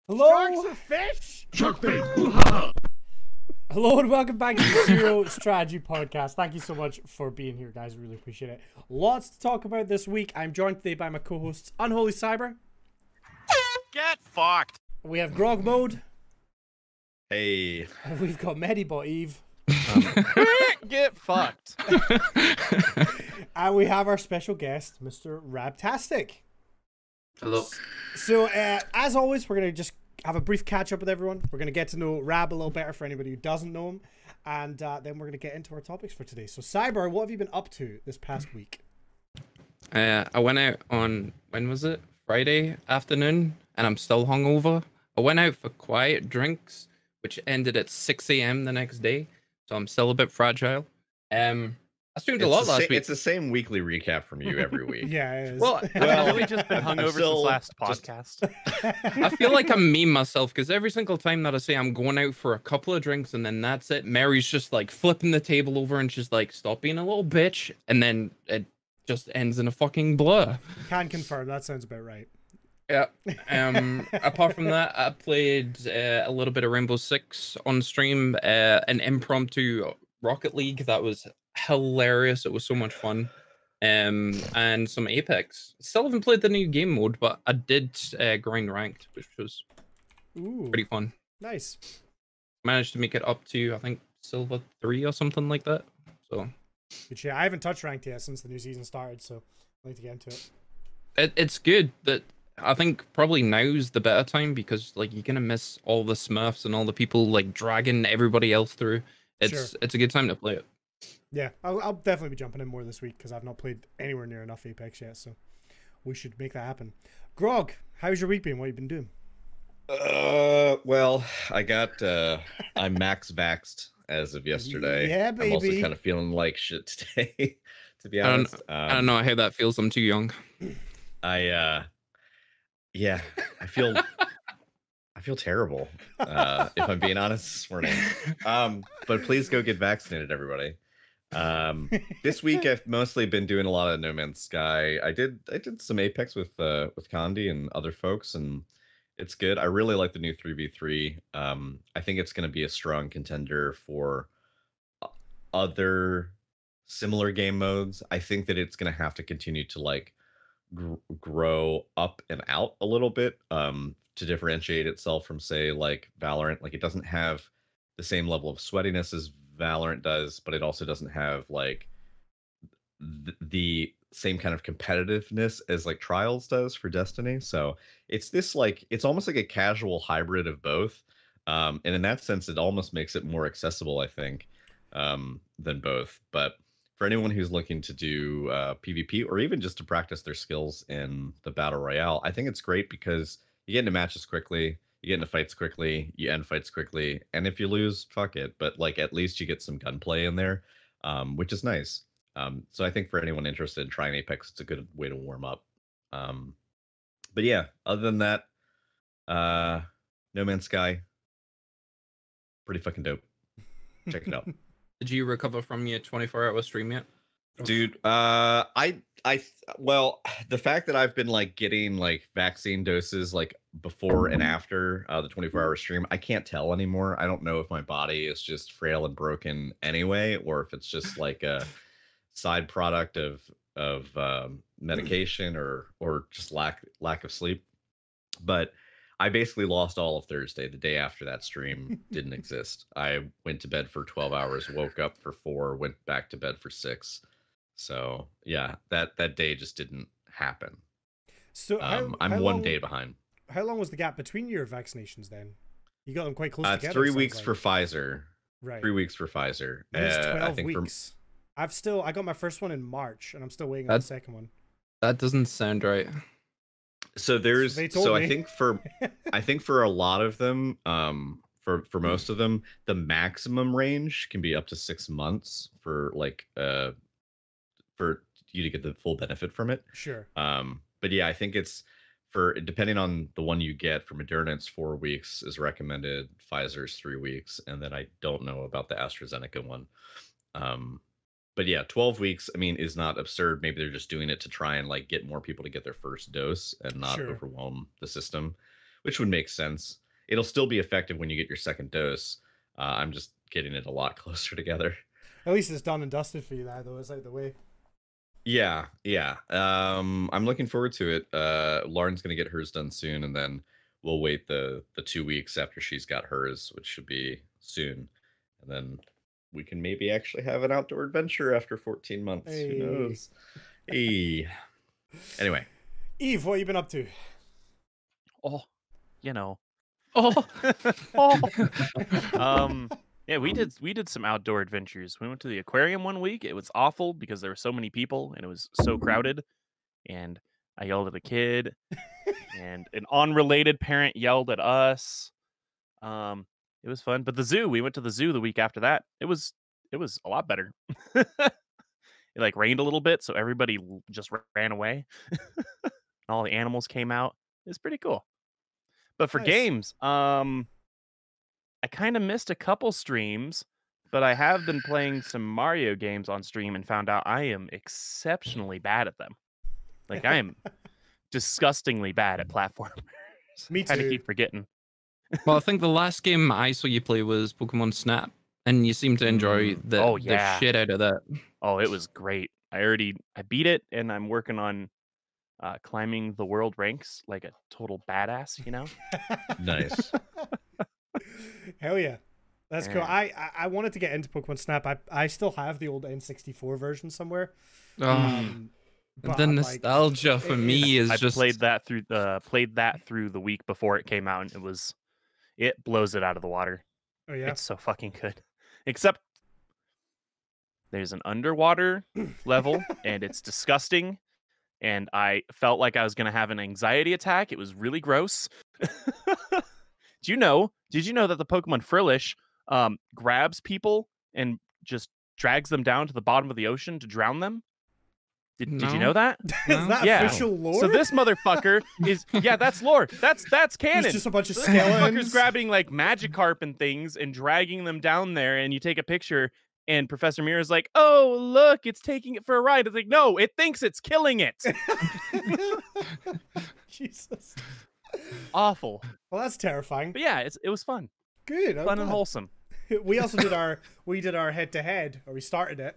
Hello? Sharks are fish? Shark bait. Hello and welcome back to the Zero Strategy Podcast. Thank you so much for being here, guys. Really appreciate it. Lots to talk about this week. I'm joined today by my co-hosts, Unholy Cyber. Get fucked. We have Grog Mode. Hey. And we've got Medibot Eve. Get fucked. And we have our special guest, Mr. RABTASTIC. Hello. So, as always, we're going to just have a brief catch up with everyone. We're going to get to know Rab a little better for anybody who doesn't know him. And then we're going to get into our topics for today. So, Cyber, what have you been up to this past week? I went out on, when was it? Friday afternoon, and I'm still hungover. I went out for quiet drinks, which ended at 6 a.m. the next day. So I'm still a bit fragile. I streamed a lot last week. It's the same weekly recap from you every week. Yeah, it is. Well, I've really just been hungover since last podcast. I feel like I'm me myself because every single time that I say I'm going out for a couple of drinks and then that's it, Mary's just like flipping the table over and she's like, "Stop being a little bitch," and then it just ends in a fucking blur. Can confirm. That sounds about right. Yeah. Apart from that, I played a little bit of Rainbow Six on stream, an impromptu Rocket League that was hilarious. It was so much fun. And some Apex. Still haven't played the new game mode, but I did grind ranked, which was pretty fun. Nice. Managed to make it up to, I think, Silver 3 or something like that. So Good shit. I haven't touched ranked yet since the new season started, so I need to get into it. it's good that I think probably now's the better time because like you're gonna miss all the Smurfs and all the people like dragging everybody else through. It's a good time to play it. Yeah, I'll definitely be jumping in more this week because I've not played anywhere near enough Apex yet, so we should make that happen. Grog, how's your week been? What have you been doing? Well, I'm max vaxxed as of yesterday. Yeah, baby. I'm also kind of feeling like shit today, to be honest. I don't know how that feels. I'm too young. Yeah, I feel terrible, if I'm being honest this morning. But please go get vaccinated, everybody. This week I've mostly been doing a lot of No Man's Sky. I did some Apex with Condi and other folks, and it's good. I really like the new 3v3. I think it's going to be a strong contender for other similar game modes. I think that it's going to have to continue to like grow up and out a little bit to differentiate itself from, say, like Valorant. Like, it doesn't have the same level of sweatiness as Valorant does, but it also doesn't have like the same kind of competitiveness as like Trials does for Destiny. So it's this like, it's almost like a casual hybrid of both, and in that sense it almost makes it more accessible, I think, than both. But for anyone who's looking to do PvP or even just to practice their skills in the Battle Royale, I think it's great because you get into matches quickly, you get into fights quickly, you end fights quickly, and if you lose, fuck it. But like at least you get some gunplay in there, which is nice. So I think for anyone interested in trying Apex, it's a good way to warm up. But yeah, other than that, No Man's Sky, pretty fucking dope. Check it out. Did you recover from your 24-hour stream yet? Dude, well, the fact that I've been like getting like vaccine doses like before and after the 24-hour stream, I can't tell anymore. I don't know if my body is just frail and broken anyway, or if it's just like a side product of medication or just lack of sleep. But I basically lost all of Thursday. The day after that stream didn't exist. I went to bed for 12 hours, woke up for 4, went back to bed for 6. So yeah, that day just didn't happen. So I'm one day behind. How long was the gap between your vaccinations then? You got them quite close together. It's 3 weeks like. for Pfizer. Right. 3 weeks for Pfizer. It's 12 I think weeks. I got my first one in March, and I'm still waiting on the second one. That doesn't sound right. So I think for a lot of them, for most of them, the maximum range can be up to 6 months for like for you to get the full benefit from it. Sure. But yeah, I think it's for depending on the one you get. For Moderna, it's 4 weeks is recommended. Pfizer's 3 weeks, and then I don't know about the AstraZeneca one. But yeah, 12 weeks, I mean, is not absurd. Maybe they're just doing it to try and like get more people to get their first dose and not overwhelm the system, which would make sense. It'll still be effective when you get your second dose. I'm just getting it a lot closer together. At least it's done and dusted for you now, though. It's out of the way. Yeah. I'm looking forward to it. Lauren's gonna get hers done soon, and then we'll wait the 2 weeks after she's got hers, which should be soon, and then we can maybe actually have an outdoor adventure after 14 months. Hey. Who knows? Hey. Anyway, Eve, what have you been up to? Oh, you know. Oh. Yeah, we did some outdoor adventures. We went to the aquarium one week. It was awful because there were so many people and it was so crowded. And I yelled at a kid, and an unrelated parent yelled at us. It was fun. But the zoo, we went to the zoo the week after that. It was a lot better. It like rained a little bit, so everybody just ran away. And all the animals came out. It was pretty cool. But for Nice. games, I kind of missed a couple streams, but I have been playing some Mario games on stream and found out I am exceptionally bad at them. Like, I am disgustingly bad at platformers. Me Kind of too. keep forgetting. Well, I think the last game I saw you play was Pokemon Snap, and you seem to enjoy the shit out of that. Oh, it was great. I beat it, and I'm working on climbing the world ranks like a total badass, you know? nice. Hell yeah. That's cool. Yeah. I wanted to get into Pokemon Snap. I still have the old N64 version somewhere. But The I'm nostalgia for me is I just played that through the week before it came out, and it blows it out of the water. Oh yeah. It's so fucking good. Except there's an underwater level, and it's disgusting. And I felt like I was gonna have an anxiety attack. It was really gross. Did you know that the Pokemon Frillish grabs people and just drags them down to the bottom of the ocean to drown them? Did you know that? Is that Yeah. official lore? So this motherfucker is that's lore. That's canon. There's just a bunch of This skeletons. motherfucker's grabbing like Magikarp and things and dragging them down there, and you take a picture, and Professor Mira's like, "Oh, look, it's taking it for a ride." It's like, no, it thinks it's killing it. Jesus. Awful. Well, that's terrifying. But yeah, it was fun. Good. I'm Fun and glad. wholesome. We also did our head-to-head, or we started it.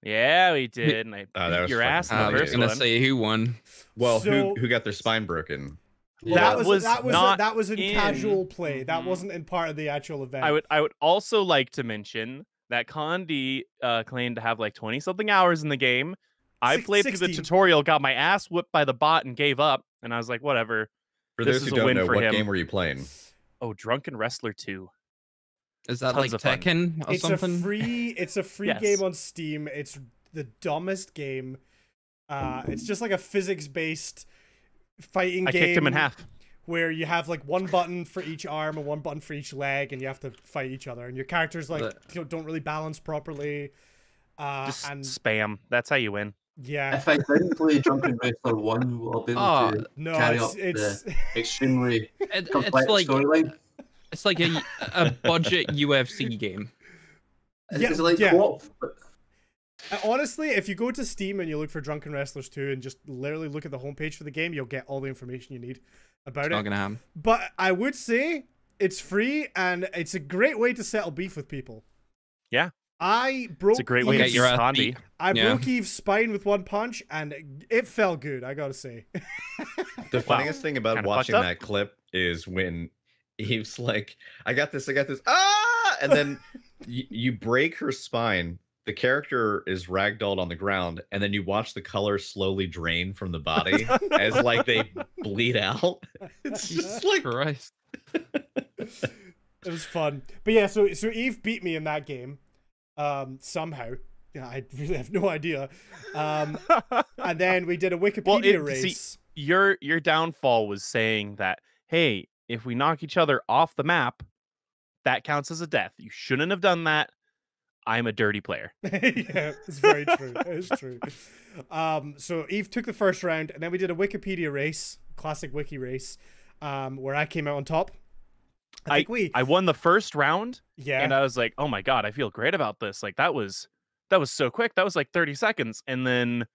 Yeah, we did. And I that beat was your fucking ass in I the was first gonna one. say who won. Well, So- who got their spine broken? Well, That that was was not in in- casual play. That Mhm. wasn't in part of the actual event. I would also like to mention that Condi claimed to have like 20 something hours in the game. I played through the 16. tutorial, got my ass whipped by the bot, and gave up. And I was like, whatever. For This those is who a don't win know, for what him. game were you playing? Oh, Drunken Wrestler 2. Is that Tons like of fun. Tekken or It's something? It's a free Yes. game on Steam. It's the dumbest game. It's just like a physics-based fighting I game. kicked him in half. Where you have like one button for each arm and one button for each leg, and you have to fight each other. And your characters don't really balance properly. Just And spam. That's how you win. yeah, If I didn't play Drunken Wrestler 1, will I be able to no, carry it's up the extremely It's complex like storyline? it's like a budget UFC game. Yeah, Is it like yeah. co-op? Honestly, if you go to Steam and you look for Drunken Wrestlers 2 and just literally look at the homepage for the game, you'll get all the information you need about It's not it. gonna happen. But I would say it's free and it's a great way to settle beef with people. Yeah. I broke It's a great way to Get use your ass Condi. beat. I Yeah. broke Eve's spine with one punch, and it felt good, I gotta say. The funniest thing about Kinda watching fucked up. that clip is when Eve's like, I got this, ah! And then you break her spine. The character is ragdolled on the ground, and then you watch the color slowly drain from the body as like they bleed out. It's just like Christ. It was fun. But yeah, so Eve beat me in that game. Somehow. Yeah, I really have no idea. And then we did a Wikipedia race. Your downfall was saying that, hey, if we knock each other off the map, that counts as a death. You shouldn't have done that. I'm a dirty player. Yeah, it's very true. It's true. So Eve took the first round, and then we did a Wikipedia race, classic wiki race, where I came out on top. I think I won the first round, yeah. and I was like, oh my god, I feel great about this. Like that was so quick. That was like 30 seconds, and then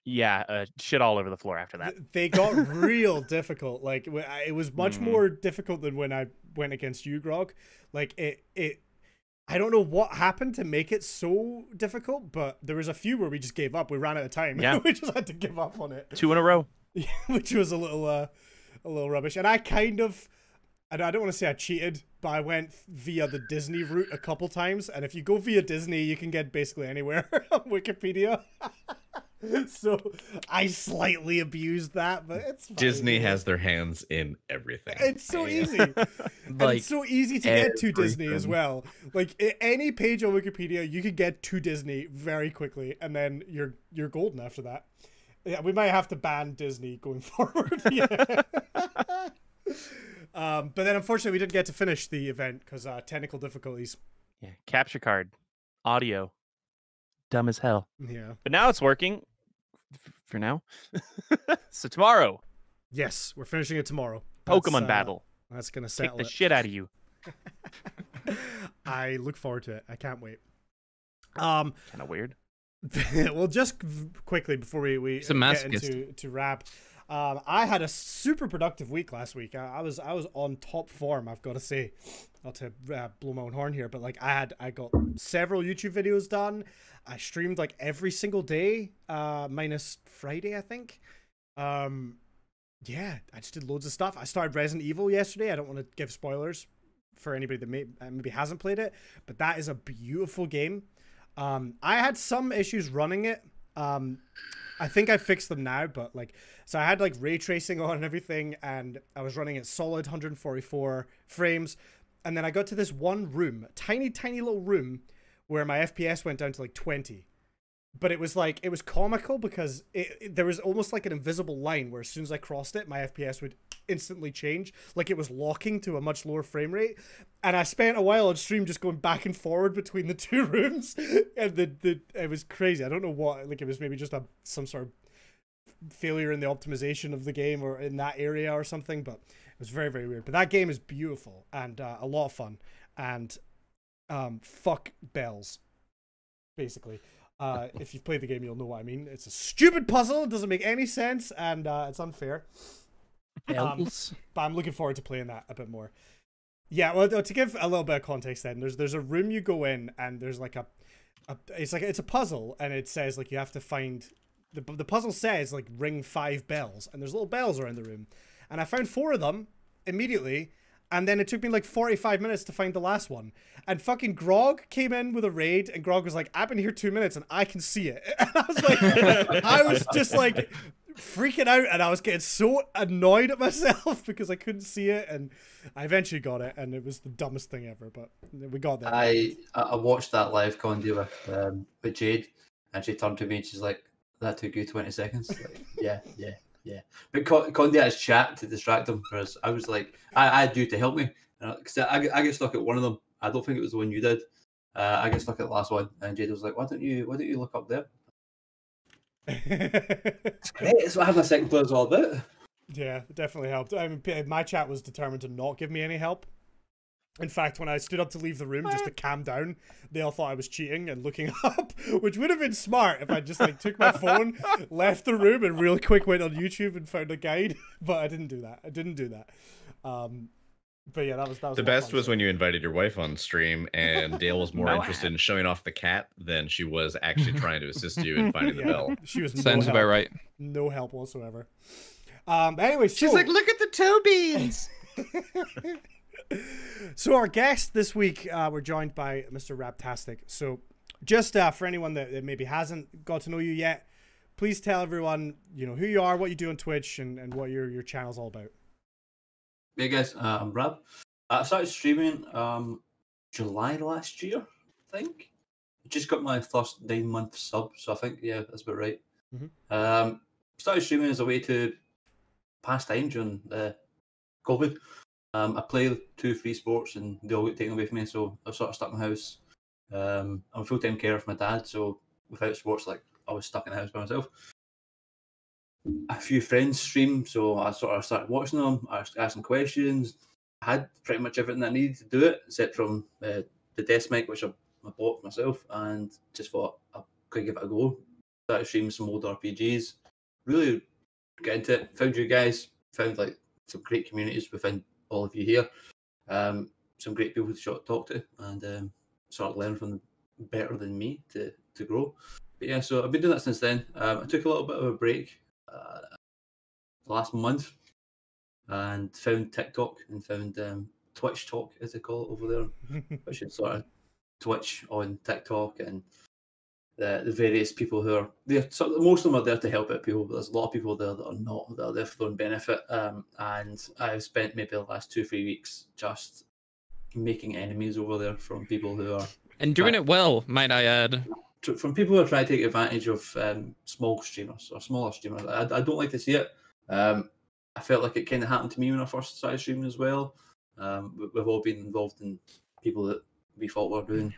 Yeah, shit all over the floor after that. They got real difficult. Like it was much more difficult than when I went against you, Grog. Like it. I don't know what happened to make it so difficult, but there was a few where we just gave up. We ran out of time. Yeah. We just had to give up on it. 2 in a row. Which was a little rubbish. And I don't want to say I cheated, but I went via the Disney route a couple times. And if you go via Disney, you can get basically anywhere on Wikipedia. So I slightly abused that, but it's fine. Disney has their hands in everything. It's so easy. And it's so easy to get to Disney as well. Like any page on Wikipedia, you could get to Disney very quickly, and then you're golden after that. Yeah, we might have to ban Disney going forward. Yeah. But then unfortunately we didn't get to finish the event because technical difficulties. Yeah, capture card, audio, dumb as hell. Yeah. But now it's working for now. So tomorrow, Yes, we're finishing it tomorrow. Pokemon battle. That's gonna Kick settle the it. shit out of you. I look forward to it. I can't wait. Kind of weird. Well, just quickly before we It's a get masochist. into Rab, I had a super productive week last week. I was on top form, I've got to say. Not to blow my own horn here, but like I got several YouTube videos done. I streamed like every single day, minus Friday, I think. Yeah, I just did loads of stuff. I started Resident Evil yesterday. I don't want to give spoilers for anybody that maybe hasn't played it, but that is a beautiful game. I had some issues running it. I think I fixed them now, but like, so I had like ray tracing on and everything, and I was running at solid 144 frames. And then I got to this one room, a tiny little room, where my FPS went down to like 20. But it was comical because there was almost like an invisible line where as soon as I crossed it, my FPS would instantly change. Like it was locking to a much lower frame rate. And I spent a while on stream just going back and forward between the two rooms. And it was crazy. I don't know what, like it was maybe just some sort of failure in the optimization of the game or in that area or something. But it was very, very weird. But that game is beautiful and a lot of fun. And fuck bells, basically. If you've played the game, you'll know what I mean. It's a stupid puzzle. It doesn't make any sense, and it's unfair. But I'm looking forward to playing that a bit more. Yeah, well, to give a little bit of context, then there's a room you go in, and there's like it's a puzzle, and it says like you have to find the puzzle says like ring 5 bells, and there's little bells around the room, and I found 4 of them immediately. And then it took me like 45 minutes to find the last one. And fucking Grog came in with a raid, and Grog was like, I've been here 2 minutes and I can see it. And I was like, I was just like freaking out, and I was getting so annoyed at myself because I couldn't see it. And I eventually got it, and it was the dumbest thing ever, but we got there. I watched that live Condi with Jade, and she turned to me and she's like, that took you 20 seconds? Like, yeah. But Condi had his chat to distract him, whereas I was like, I had you to help me. Because I get stuck at one of them. I don't think it was the one you did. I get stuck at the last one, and Jade was like, why don't you look up there? It's great. It's what having a second player is all about. Yeah, it definitely helped. I mean, my chat was determined to not give me any help. In fact, when I stood up to leave the room just to calm down, they all thought I was cheating and looking up, which would have been smart if I just like took my phone, left the room, and real quick went on YouTube and found a guide. But I didn't do that. But yeah, that was the best was when you invited your wife on stream, and Dale was more interested in showing off the cat than she was actually trying to assist you in finding the bell. She was Sounds about right. No help whatsoever. Anyway, she's like, look at the toe beans. So our guest this week, we're joined by Mr. RABTASTIC. So just for anyone that maybe hasn't got to know you yet, please tell everyone, who you are, what you do on Twitch, and what your channel's all about. Hey guys, I'm Rab. I started streaming July last year, I think. Just got my first 9-month sub, so I think, yeah, that's about right. Mm-hmm. Started streaming as a way to pass time during COVID. I play 2 free sports and they all get taken away from me, so I sort of stuck in the house. I'm a full-time carer for my dad, so without sports, like, I was stuck in the house by myself. A few friends stream, so I sort of started watching them, asking questions. I had pretty much everything I needed to do it, except from the desk mic, which I bought for myself, and just thought I could give it a go. started streaming some old RPGs. Really get into it. Found you guys. Found like some great communities within all of you here. Some great people to talk to, and sort of learn from them better than me to grow. But yeah, so I've been doing that since then. I took a little bit of a break last month and found TikTok and found Twitch Talk, as they call it over there, which is sort of Twitch on TikTok, and the various people who are there. So most of them are there to help out people, but there's a lot of people there that are not. That are there for their own benefit. And I've spent maybe the last 2-3 weeks just making enemies over there from people who are And doing it well, might I add. From people who are trying to take advantage of small streamers or smaller streamers. I don't like to see it. I felt like it kind of happened to me when I first started streaming as well. We've all been involved in people that we thought were doing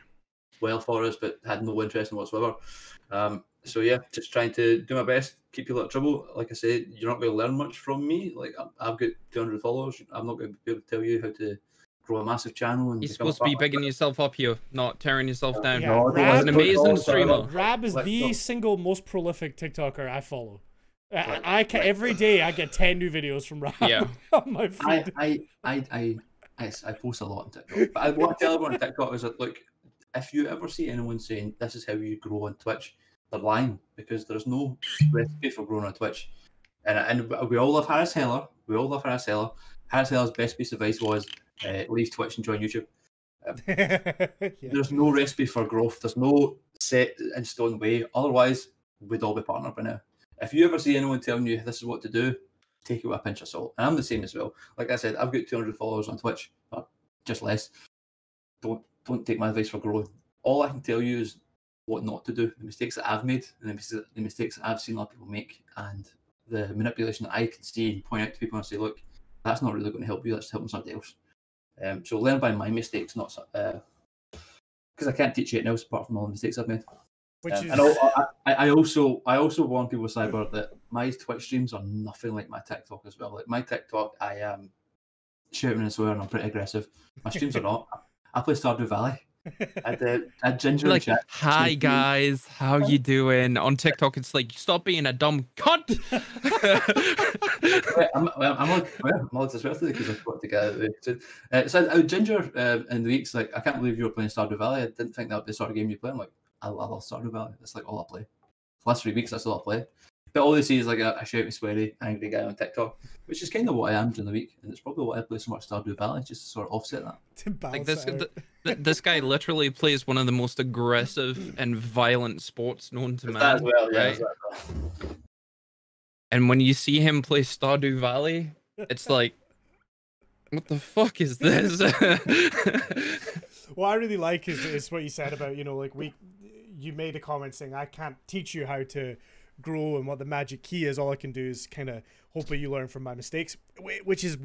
well for us, but had no interest in whatsoever. So yeah, just trying to do my best, keep people out of trouble. Like I said, you're not going to learn much from me. Like I've got 200 followers. I'm not going to be able to tell you how to grow a massive channel. And You're supposed to be bigging yourself up here, not tearing yourself down. Yeah, no, He's an amazing streamer. Rab is the single most prolific TikToker I follow. Every day I get 10 new videos from Rab on my feed. I post a lot on TikTok, but I want to tell everyone on TikTok is that, look, if you ever see anyone saying this is how you grow on Twitch, they're lying, because there's no recipe for growing on Twitch. And we all love Harris Heller. Harris Heller's best piece of advice was leave Twitch and join YouTube. There's no recipe for growth. There's no set in stone way. Otherwise, we'd all be partnered by now. If you ever see anyone telling you this is what to do, take it with a pinch of salt. And I'm the same as well. Like I said, I've got 200 followers on Twitch, or just less. Don't take my advice for growth. All I can tell you is what not to do, the mistakes that I've made, and the mistakes that I've seen a lot of people make, and the manipulation that I can see and point out to people and say, look, that's not really going to help you, that's helping somebody else. So learn by my mistakes, not because I can't teach you anything else apart from all the mistakes I've made. And I also warn people, Cyber, that my Twitch streams are nothing like my TikTok as well. Like my TikTok, I am shouting and swearing, I'm pretty aggressive. My streams are not. I play Stardew Valley. I Ginger like, chat. hi guys, how you doing? On TikTok, it's like, stop being a dumb cunt. I'm on to swear today because I forgot to get out of it. So Ginger in the weeks, like, I can't believe you were playing Stardew Valley. I didn't think that would be the sort of game you play. I'm like, I love Stardew Valley. That's like all I play. The last 3 weeks, that's all I play. But all they see is like a shouty, sweary, angry guy on TikTok, which is kind of what I am during the week, and it's probably why I play so much Stardew Valley, just to sort of offset that. Like this guy literally plays one of the most aggressive and violent sports known to man. That as well, yeah. Right? Exactly. And when you see him play Stardew Valley, it's like, what the fuck is this? What I really like is what you said about, you know, like you made a comment saying I can't teach you how to grow and what the magic key is. All I can do is kind of hopefully you learn from my mistakes, which is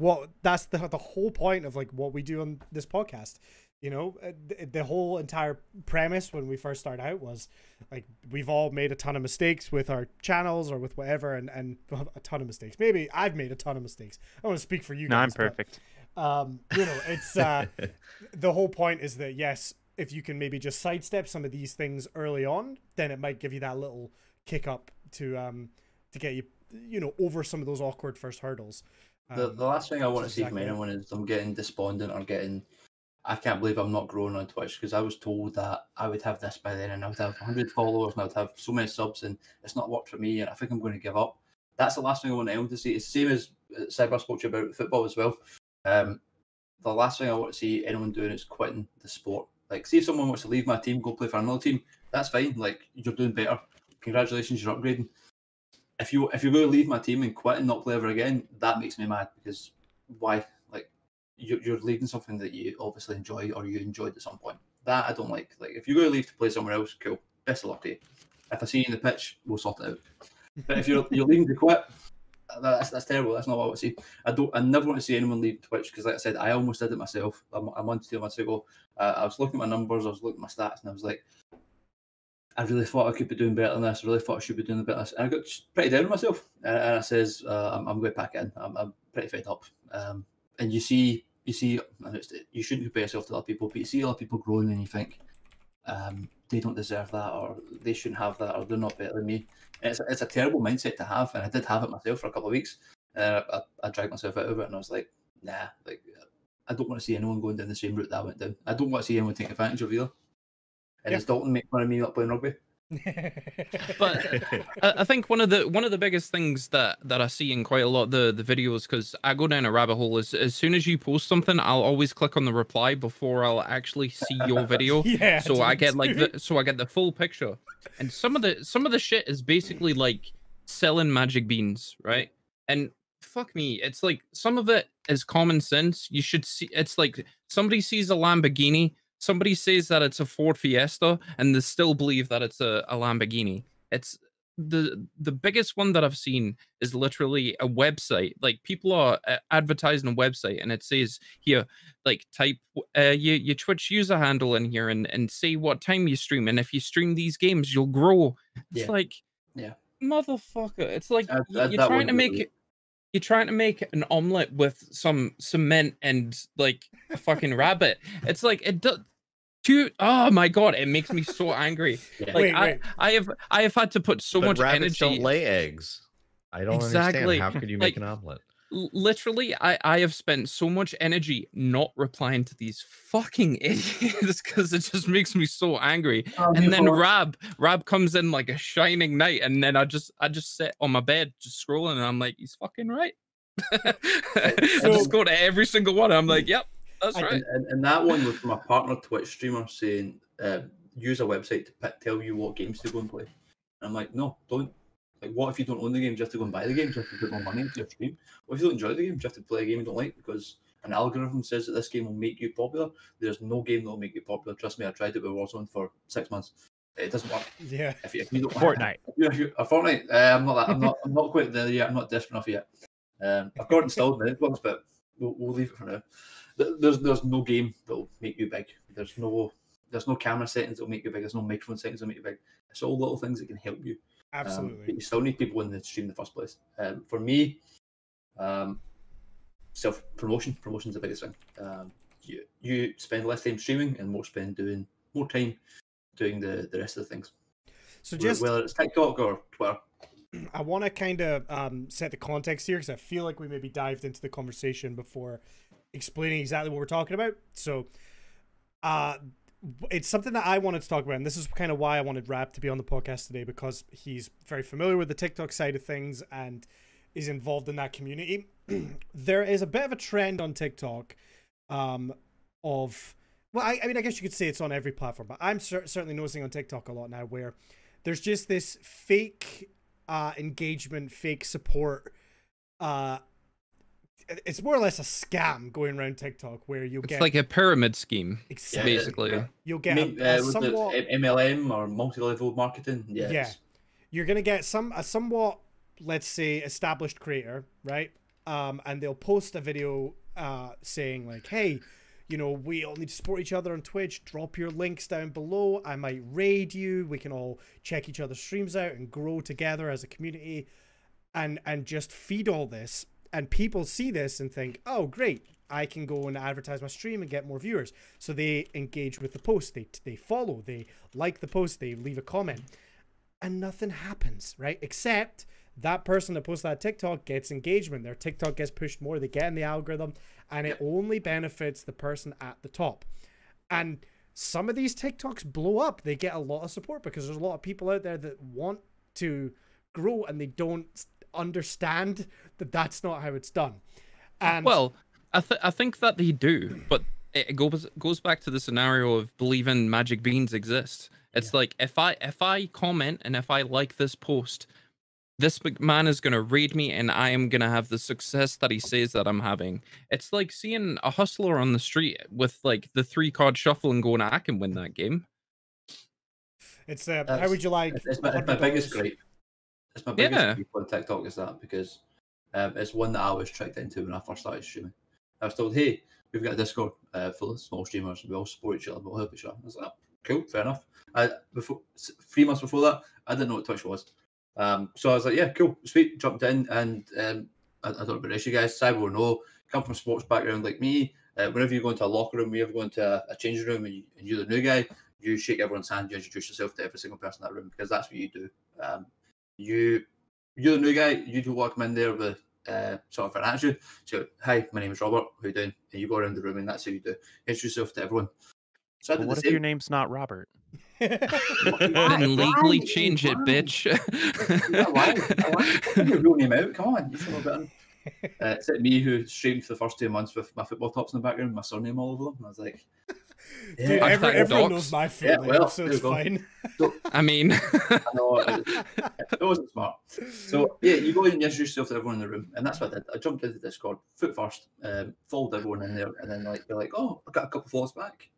that's the whole point of like what we do on this podcast. You know, the whole entire premise when we first started out was like we've all made a ton of mistakes with our channels or with whatever, and a ton of mistakes. Maybe I've made a ton of mistakes. I want to speak for you guys. No, I'm perfect. But, you know, it's the whole point is that yes, if you can maybe just sidestep some of these things early on, then it might give you that little kick up to get you know, over some of those awkward first hurdles. The last thing I want to see from anyone is them getting despondent or getting, I can't believe I'm not growing on Twitch, because I was told that I would have this by then and I would have 100 followers and I would have so many subs and it's not worked for me and I think I'm going to give up. That's the last thing I want anyone to see. It's the same as Cyber spoke to you about football as well. The last thing I want to see anyone doing is quitting the sport. Like, see if someone wants to leave my team, go play for another team, that's fine. Like, you're doing better. Congratulations, you're upgrading. If you're going to leave my team and quit and not play ever again, that makes me mad, because why? Like, you're leaving something that you obviously enjoy or you enjoyed at some point. That I don't like. Like, if you're going to leave to play somewhere else, cool. Best of luck to you. If I see you in the pitch, we'll sort it out. But if you're leaving to quit, that's terrible. That's not what I want to see. I never want to see anyone leave Twitch, because like I said, I almost did it myself a month, 2 months ago. I was looking at my numbers, I was looking at my stats, and I was like, I really thought I could be doing better than this. I really thought I should be doing better than this. And I got pretty down on myself. And I says, I'm going to pack it in. I'm pretty fed up. And you see, you shouldn't compare yourself to other people, but you see other people growing and you think, they don't deserve that, or they shouldn't have that, or they're not better than me. And it's a terrible mindset to have, and I did have it myself for a couple of weeks. And I dragged myself out of it, and I was like, nah, like I don't want to see anyone going down the same route that I went down. I don't want to see anyone take advantage of it either. And it's Dalton make fun of me not playing rugby. But I think one of the biggest things that I see in quite a lot of the videos, because I go down a rabbit hole, is as soon as you post something, I'll always click on the reply before I'll actually see your video. Yeah, so I get like I get the full picture. And some of the shit is basically like selling magic beans, right? And fuck me, it's like some of it is common sense. You should see, it's like somebody sees a Lamborghini, somebody says that it's a Ford Fiesta, and they still believe that it's a Lamborghini. It's the biggest one that I've seen is literally a website. Like people are advertising a website, and it says here, like type your Twitch user handle in here and say what time you stream, and if you stream these games, you'll grow. It's like, motherfucker. It's like you're trying to make it. You're trying to make an omelet with some cement and like a fucking rabbit. It's like it does. Oh my god, it makes me so angry. Like wait. I have had to put so much rabbits energy. Don't lay eggs. I don't understand. How could you make an omelet? Literally, I have spent so much energy not replying to these fucking idiots because it just makes me so angry. And then Rab comes in like a shining knight, and then I just sit on my bed just scrolling, and I'm like, he's fucking right. I just go to every single one. I'm like, yep, that's right. And that one was from a partner Twitch streamer saying, use a website to tell you what games to go and play. And I'm like, no, don't. Like, what if you don't own the game? Do you have to go and buy the game? Do you have to put more money into your stream? What if you don't enjoy the game? Do you have to play a game you don't like because an algorithm says that this game will make you popular? There's no game that will make you popular. Trust me, I tried it with Warzone for 6 months. It doesn't work. Yeah. If you don't Fortnite. A Fortnite. I'm not quite there yet. I'm not desperate enough yet. I've got it installed in Xbox, but we'll leave it for now. There's no game that will make you big. There's no camera settings that will make you big. There's no microphone settings that will make you big. It's all little things that can help you. Absolutely. But you still need people in the stream in the first place. For me, self-promotion. Promotion's the biggest thing. You spend less time streaming and more time doing the rest of the things. So just whether it's TikTok or Twitter. I want to kind of set the context here because I feel like we maybe dived into the conversation before explaining exactly what we're talking about. So it's something that I wanted to talk about, and this is kind of why I wanted Rab to be on the podcast today, because he's very familiar with the TikTok side of things and is involved in that community. There is a bit of a trend on TikTok I mean, I guess you could say it's on every platform, but I'm certainly noticing on TikTok a lot now where there's just this fake engagement, fake support. It's more or less a scam going around TikTok where you'll get... It's like a pyramid scheme, exactly. Basically. You'll get somewhat... MLM or multi-level marketing. Yes. Yeah. You're going to get a somewhat, let's say, established creator, right? And they'll post a video saying like, hey, you know, we all need to support each other on Twitch. Drop your links down below. I might raid you. We can all check each other's streams out and grow together as a community and just feed all this. And people see this and think, oh, great, I can go and advertise my stream and get more viewers. So they engage with the post. They follow. They like the post. They leave a comment. And nothing happens, right? Except that person that posts that TikTok gets engagement. Their TikTok gets pushed more. They get in the algorithm. And it only benefits the person at the top. And some of these TikToks blow up. They get a lot of support because there's a lot of people out there that want to grow and they don't understand that that's not how it's done. And well, I think that they do, but it goes back to the scenario of believing magic beans exist. It's like if I comment and if I like this post, this man is going to raid me and I am going to have the success that he says that I'm having. It's like seeing a hustler on the street with like the 3-card shuffle and going, I can win that game. It's how would you like? It's my biggest gripe. It's my biggest gripe on TikTok is that because it's one that I was tricked into when I first started streaming. I was told, hey, we've got a Discord full of small streamers and we all support each other, we'll help each other. I was like, oh, cool, fair enough. 3 months before that, I didn't know what Twitch was. So I was like, yeah, cool, sweet, jumped in, and I don't know about the rest of you guys, Cyber will know, come from a sports background like me, whenever you go into a locker room, we ever go into a changing room and you're the new guy, you shake everyone's hand, you introduce yourself to every single person in that room, because that's what you do. You're the new guy, you do walk in there with sort of an attitude. So, hi, my name is Robert, how you doing? And you go around the room, and that's how you do. Introduce yourself to everyone. So But what if your name's not Robert? Then legally change it, bitch. Why? Put your real name out. Come on, you should know better. It's like me who streamed for the first 2 months with my football tops in the background, my surname all over them. And I was like, Dude, yeah, everyone knows my full name, well, so there it's you go. fine. So, I mean, I know it wasn't smart. So yeah, you go in and introduce yourself to everyone in the room, and that's what I did. I jumped into Discord, foot first, followed everyone in there, and then they're like, oh, I got a couple follows back.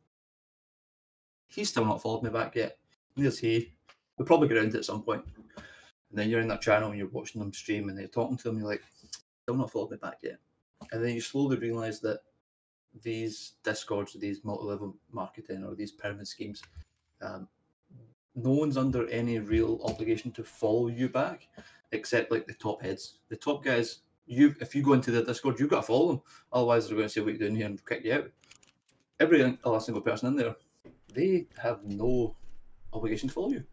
He's still not followed me back yet. Neither's he. We'll probably get around to it at some point. And then you're in that channel and you're watching them stream and they're talking to them, you're like, still not followed me back yet. And then you slowly realise that these Discords, these multi-level marketing or these pyramid schemes, no one's under any real obligation to follow you back, except like the top heads. The top guys, if you go into their Discord, you've got to follow them. Otherwise they're going to say what you're doing here and kick you out. Every other single person in there, they have no obligation to follow you.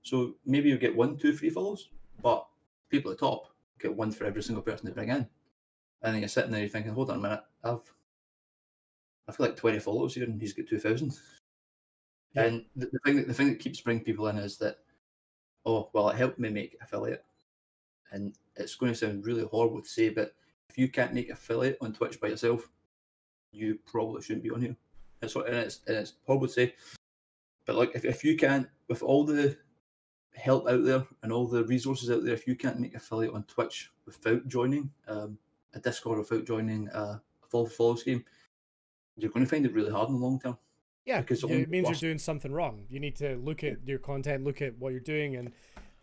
So maybe you get 1, 2, 3 follows, but people at the top get 1 for every single person they bring in. And then you're sitting there, you're thinking, hold on a minute, I've got like 20 followers here, and he's got 2,000. Yeah. And the thing that keeps bringing people in is that, oh, well, it helped me make affiliate, and it's going to sound really horrible to say, but if you can't make affiliate on Twitch by yourself, you probably shouldn't be on here. And it's horrible to say, but like if you can't, with all the help out there and all the resources out there, if you can't make affiliate on Twitch without joining a Discord, without joining a follow scheme, you're going to find it really hard in the long term. Yeah, because it means you're doing something wrong. You need to look at your content, look at what you're doing,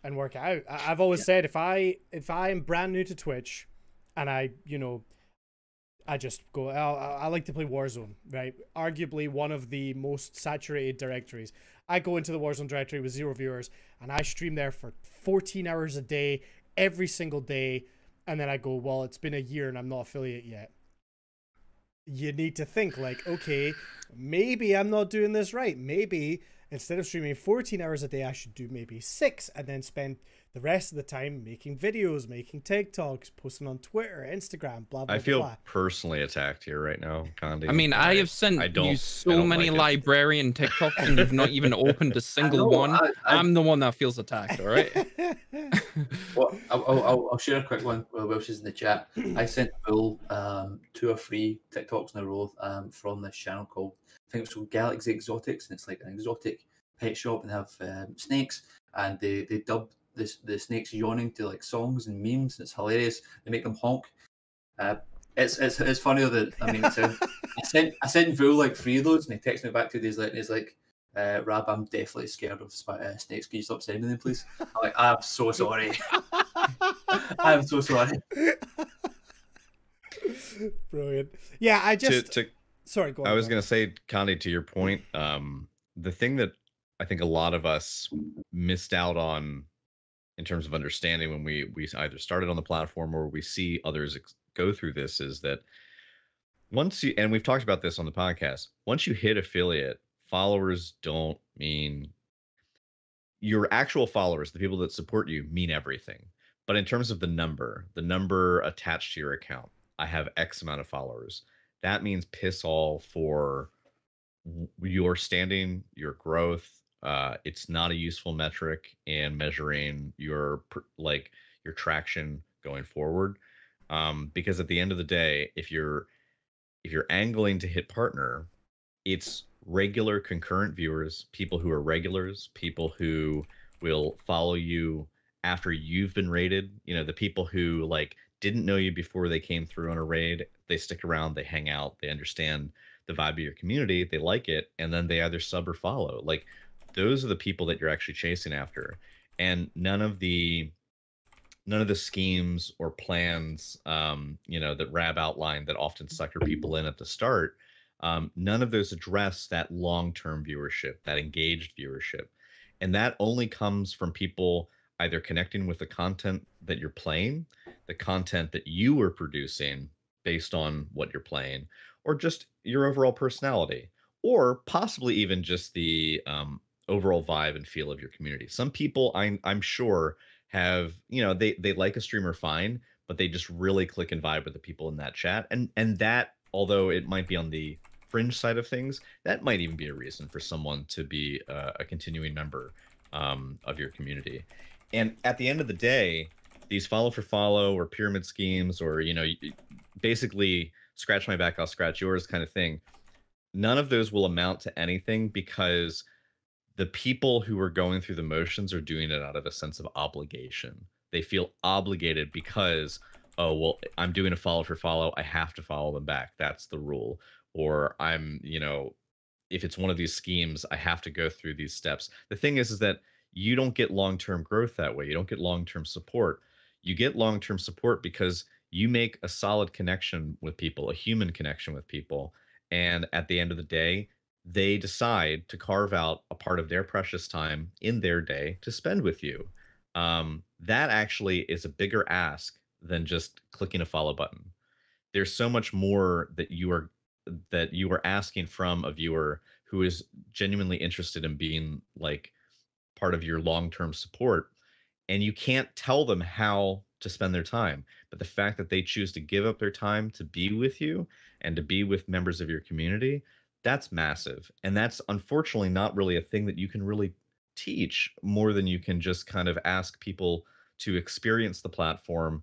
and work it out. I've always said if I am brand new to Twitch, and I just go, I like to play Warzone, right? Arguably one of the most saturated directories. I go into the Warzone directory with 0 viewers, and I stream there for 14 hours a day, every single day, and then I go, well, it's been a year and I'm not affiliate yet. You need to think like, okay, maybe I'm not doing this right. Maybe instead of streaming 14 hours a day, I should do maybe 6, and then spend the rest of the time making videos, making TikToks, posting on Twitter, Instagram, blah, blah, blah. I feel personally attacked here right now, Condi. I mean, I have sent you so many librarian TikToks, and you've not even opened a single one. I'm the one that feels attacked, all right? Well, I'll share a quick one while Welsh is in the chat. I sent Bill 2 or 3 TikToks in a row from this channel called, I think it's called Galaxy Exotics, and it's like an exotic pet shop, and they have snakes, and they dubbed the snakes yawning to like songs and memes, and it's hilarious. They make them honk. It's funnier that, I mean, I sent Vul like 3 of those, and he texted me back 2 days later, and he's like, Rab, I'm definitely scared of snakes. Can you stop sending them, please? I'm like, I'm so sorry. I'm so sorry. Brilliant. Yeah, I just sorry, go on. I was going to say, Condi, to your point, the thing that I think a lot of us missed out on in terms of understanding when we either started on the platform or we see others go through this is that once you, and we've talked about this on the podcast, once you hit affiliate, followers don't mean your actual followers, the people that support you, mean everything. But in terms of the number attached to your account, I have X amount of followers. That means piss all for your standing, your growth. It's not a useful metric in measuring your traction going forward. Because at the end of the day, if you're angling to hit partner, it's regular concurrent viewers, people who are regulars, people who will follow you after you've been raided. You know, the people who like didn't know you before they came through on a raid, they stick around, they hang out, they understand the vibe of your community, they like it, and then they either sub or follow. Like, those are the people that you're actually chasing after. And none of the schemes or plans, that Rab outlined that often sucker people in at the start, none of those address that long-term viewership, that engaged viewership. And that only comes from people either connecting with the content that you're playing, the content that you are producing based on what you're playing, or just your overall personality, or possibly even just the overall vibe and feel of your community. Some people I'm sure have, you know, they like a streamer fine, but they just really click and vibe with the people in that chat. And that, although it might be on the fringe side of things, that might even be a reason for someone to be a continuing member of your community. And at the end of the day, these follow for follow or pyramid schemes, or, you know, basically scratch my back, I'll scratch yours kind of thing, none of those will amount to anything, because the people who are going through the motions are doing it out of a sense of obligation. They feel obligated because, oh, well, I'm doing a follow for follow, I have to follow them back. That's the rule. Or I'm, you know, if it's one of these schemes, I have to go through these steps. The thing is that you don't get long-term growth that way. You don't get long-term support. You get long-term support because you make a solid connection with people, a human connection with people. And at the end of the day, they decide to carve out a part of their precious time in their day to spend with you. That actually is a bigger ask than just clicking a follow button. There's so much more that you are asking from a viewer who is genuinely interested in being like part of your long-term support, and you can't tell them how to spend their time. But the fact that they choose to give up their time to be with you and to be with members of your community, that's massive. And that's unfortunately not really a thing that you can really teach, more than you can just kind of ask people to experience the platform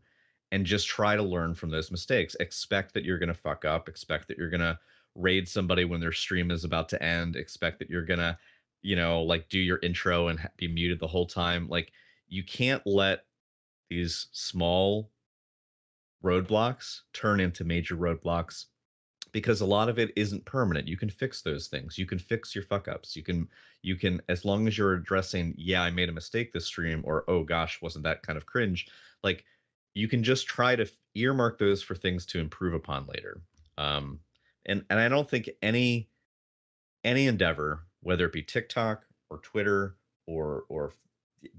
and just try to learn from those mistakes. Expect that you're going to fuck up, expect that you're going to raid somebody when their stream is about to end, expect that you're going to, you know, like do your intro and be muted the whole time. Like, you can't let these small roadblocks turn into major roadblocks, because a lot of it isn't permanent. You can fix those things. You can fix your fuck ups. You can, as long as you're addressing, yeah, I made a mistake this stream, or, oh gosh, wasn't that kind of cringe? Like, you can just try to earmark those for things to improve upon later. And I don't think any endeavor, whether it be TikTok or Twitter or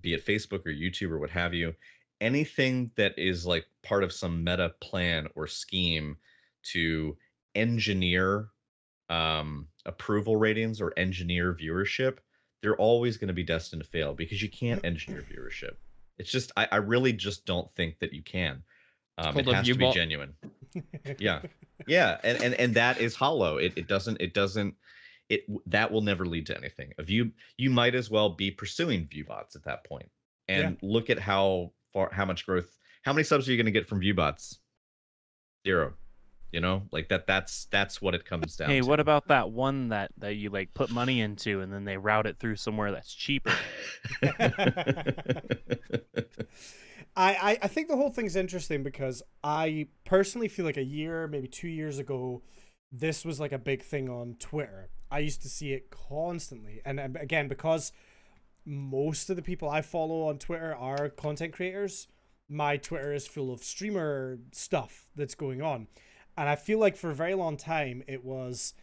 be it Facebook or YouTube or what have you, anything that is like part of some meta plan or scheme to engineer approval ratings or engineer viewership, they're always going to be destined to fail, because you can't engineer viewership. It's just, I really just don't think that you can. It has to be genuine. Yeah. Yeah. And that is hollow. It doesn't, that will never lead to anything. You might as well be pursuing view bots at that point. And look at how much growth, how many subs are you going to get from view bots? 0. You know, like that's what it comes down to. Hey, what about that one that you like put money into and then they route it through somewhere that's cheaper? I think the whole thing's interesting, because I personally feel like a year, maybe 2 years ago, this was like a big thing on Twitter. I used to see it constantly. And again, because most of the people I follow on Twitter are content creators, my Twitter is full of streamer stuff that's going on. And I feel like for a very long time, it was,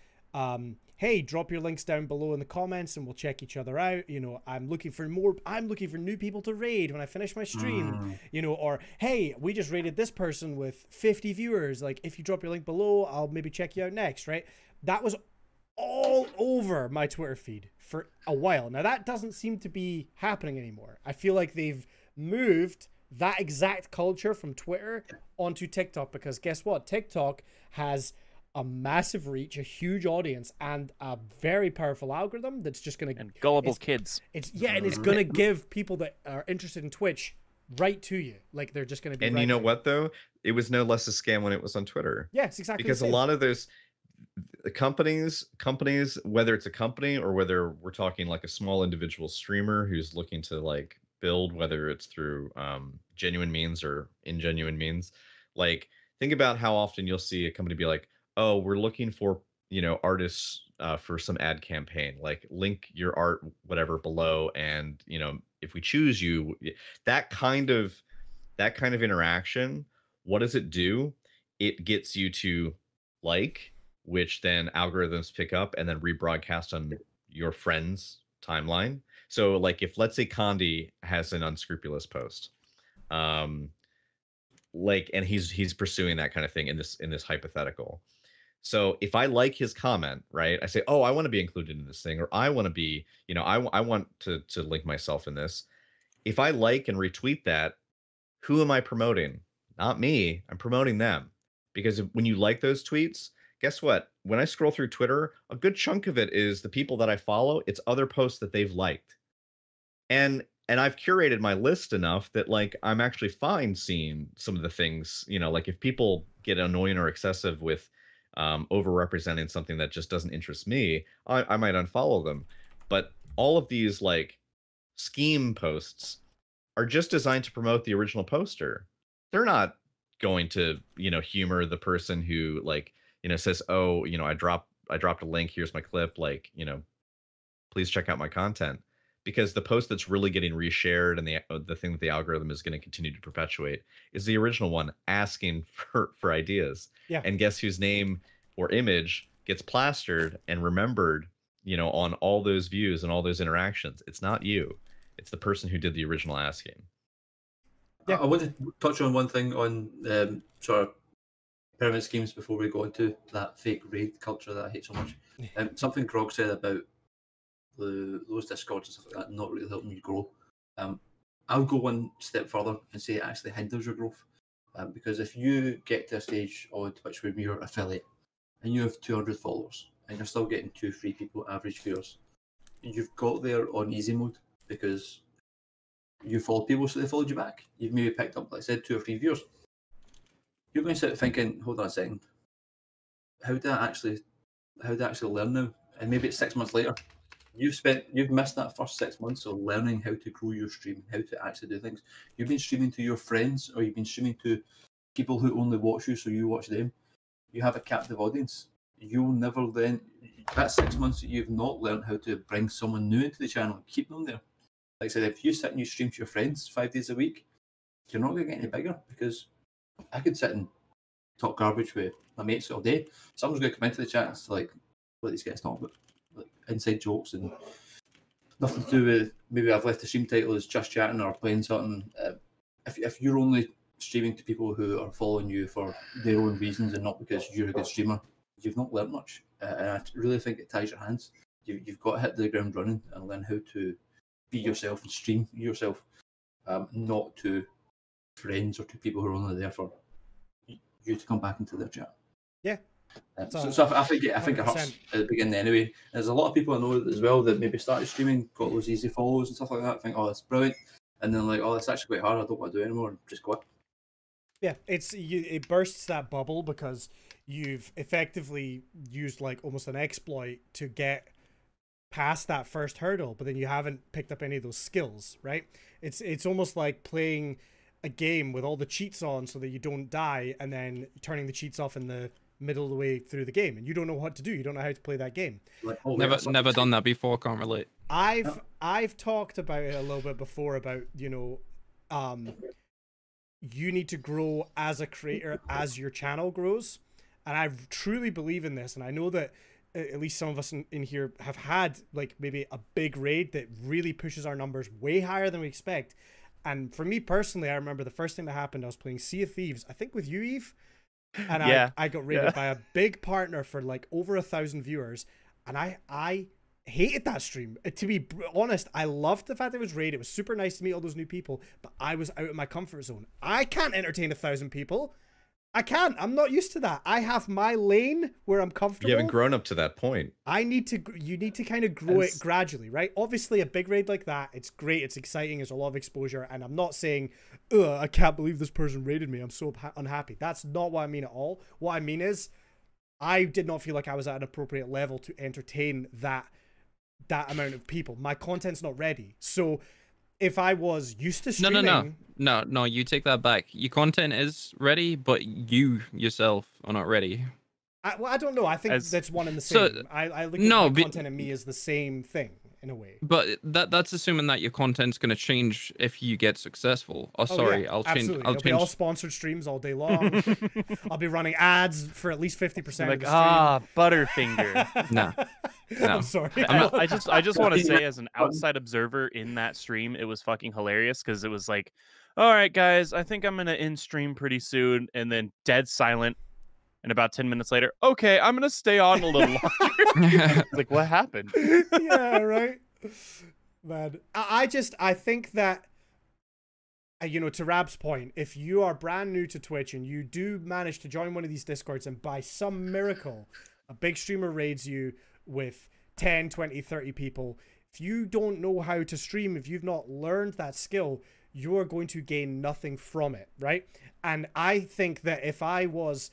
hey, drop your links down below in the comments and we'll check each other out. You know, I'm looking for new people to raid when I finish my stream, you know, or, hey, we just raided this person with 50 viewers. Like, if you drop your link below, I'll maybe check you out next, right? That was all over my Twitter feed for a while. Now, that doesn't seem to be happening anymore. I feel like they've moved that exact culture from Twitter onto TikTok, because guess what? TikTok has a massive reach, a huge audience, and a very powerful algorithm that's just going to... And gullible kids. And it's going to give people that are interested in Twitch right to you. Like, they're just going to be... And you know what, though? It was no less a scam when it was on Twitter. Yeah, it's exactly because the same. A lot of those companies, whether it's a company or whether we're talking like a small individual streamer who's looking to like build, whether it's through genuine means or ingenuine means, like, think about how often you'll see a company be like, oh, we're looking for, you know, artists for some ad campaign, like link your art whatever below, and, you know, if we choose you, that kind of interaction, what does it do? It gets you to like, which then algorithms pick up and then rebroadcast on your friend's timeline. So like, if let's say Condi has an unscrupulous post, like, and he's pursuing that kind of thing in this hypothetical, So if I like his comment, right, I say, oh, I want to be included in this thing, or I want to be, you know, I want to link myself in this. If I like and retweet that, who am I promoting? Not me. I'm promoting them. Because when you like those tweets, guess what? When I scroll through Twitter, a good chunk of it is the people that I follow. It's other posts that they've liked. And I've curated my list enough that like I'm actually fine seeing some of the things, you know, like if people get annoying or excessive with overrepresenting something that just doesn't interest me, I might unfollow them. But all of these like scheme posts are just designed to promote the original poster. They're not going to, you know, humor the person who like, you know, says, oh, you know, I dropped a link, here's my clip, like, you know, please check out my content. Because the post that's really getting reshared and the thing that the algorithm is going to continue to perpetuate is the original one asking for ideas. Yeah. And guess whose name or image gets plastered and remembered, you know, on all those views and all those interactions? It's not you. It's the person who did the original asking. Yeah. I want to touch on one thing on sort of pyramid schemes before we go into that fake raid culture that I hate so much. Something Grog said about those discords and stuff like that not really helping you grow. I'll go one step further and say it actually hinders your growth. Because if you get to a stage on Twitch where you're affiliate and you have 200 followers and you're still getting 2 free people average viewers, you've got there on easy mode because you followed people, so they followed you back. You've maybe picked up, like I said, 2 or 3 viewers. You're going to sit thinking, hold on a second, how did I actually learn now? And maybe it's 6 months later. You've missed that first 6 months of learning how to grow your stream, how to actually do things. You've been streaming to your friends, or you've been streaming to people who only watch you, so you watch them. You have a captive audience. You'll never then, that 6 months that you've not learned how to bring someone new into the channel, keep them there. Like I said, if you sit and you stream to your friends 5 days a week, you're not going to get any bigger, because I could sit and talk garbage with my mates all day. Someone's going to come into the chat and it's like, what these guys talk about, like inside jokes and nothing to do with, maybe I've left the stream title as just chatting or playing something. If you're only streaming to people who are following you for their own reasons and not because you're a good streamer, you've not learnt much. And I really think it ties your hands. You've got to hit the ground running and learn how to be yourself and stream yourself, not to friends or to people who are only there for you to come back into their chat. Yeah. So I think it hurts at the beginning anyway. There's a lot of people I know as well that maybe started streaming, got those easy follows and stuff like that, think, oh, that's brilliant. And then like, oh, that's actually quite hard, I don't want to do it anymore, and just quit. Yeah, it bursts that bubble because you've effectively used like almost an exploit to get past that first hurdle, but then you haven't picked up any of those skills, right? It's almost like playing a game with all the cheats on so that you don't die, and then turning the cheats off in the middle of the way through the game, and you don't know what to do. You don't know how to play that game. Like, oh, Never done that before. Can't relate. I've talked about it a little bit before about, you know, you need to grow as a creator as your channel grows, and I truly believe in this. And I know that at least some of us in here have had like maybe a big raid that really pushes our numbers way higher than we expect. And for me personally, I remember the first thing that happened, I was playing Sea of Thieves, I think with you, Eve, and I got raided by a big partner for like over 1,000 viewers, and I hated that stream. To be honest, I loved the fact that it was raid. It was super nice to meet all those new people, but I was out of my comfort zone. I can't entertain 1,000 people. I can't. I'm not used to that. I have my lane where I'm comfortable. You haven't grown up to that point. You need to kind of grow it gradually, right? Obviously, a big raid like that, it's great, it's exciting, there's a lot of exposure, and I'm not saying, ugh, I can't believe this person raided me, I'm so unhappy. That's not what I mean at all. What I mean is, I did not feel like I was at an appropriate level to entertain that amount of people. My content's not ready. So if I was used to streaming... No, you take that back. Your content is ready, but you yourself are not ready. I don't know. I think that's one and the same. So, I look at my content and me as the same thing in a way. But that's assuming that your content's going to change if you get successful. Oh, sorry, yeah, I'll change. Absolutely. I'll It'll change. be all sponsored streams all day long. I'll be running ads for at least 50% like, of the stream. Butterfinger. No. I'm sorry. I just want to say, as an outside observer in that stream, it was fucking hilarious because it was like, all right, guys, I think I'm gonna end stream pretty soon, and then dead silent. And about 10 minutes later, okay, I'm gonna stay on a little longer. Like, what happened? Yeah, right. Man, I think that, you know, to Rab's point, if you are brand new to Twitch and you do manage to join one of these Discords and by some miracle, a big streamer raids you with 10, 20, 30 people, if you don't know how to stream, if you've not learned that skill, you are going to gain nothing from it, right? And I think that if I was,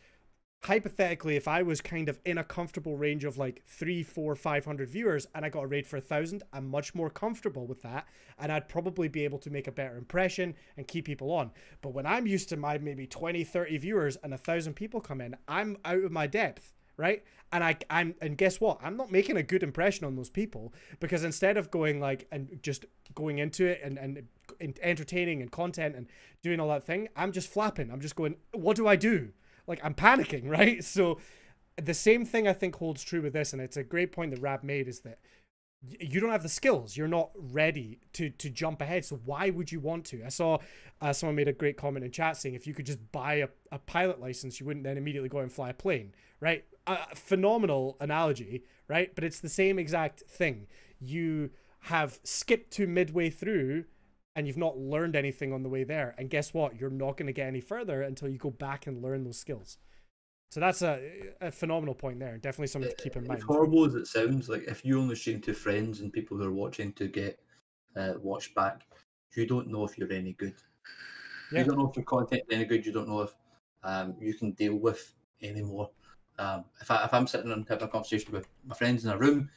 hypothetically, if I was kind of in a comfortable range of like 300, 400, 500 viewers and I got a raid for 1,000, I'm much more comfortable with that, and I'd probably be able to make a better impression and keep people on. But when I'm used to my maybe 20, 30 viewers and 1,000 people come in, I'm out of my depth, right? And and guess what? I'm not making a good impression on those people, because instead of going like and just going into it and entertaining and content and doing all that thing, I'm just flapping. I'm just going, what do I do? Like, I'm panicking, right? So the same thing I think holds true with this, and it's a great point that Rab made, is that you don't have the skills. You're not ready to jump ahead. So why would you want to? I saw someone made a great comment in chat saying if you could just buy a pilot license, you wouldn't then immediately go and fly a plane, right? Phenomenal analogy, right? But it's the same exact thing. You have skipped to midway through and you've not learned anything on the way there. And guess what? You're not going to get any further until you go back and learn those skills. So that's a phenomenal point there. Definitely something to keep in mind. As horrible as it sounds, like if you only stream to friends and people who are watching to get watched back, you don't know if you're any good. Yeah. You don't know if your content is any good. You don't know if you can deal with any more. If I'm sitting and having a conversation with my friends in a room,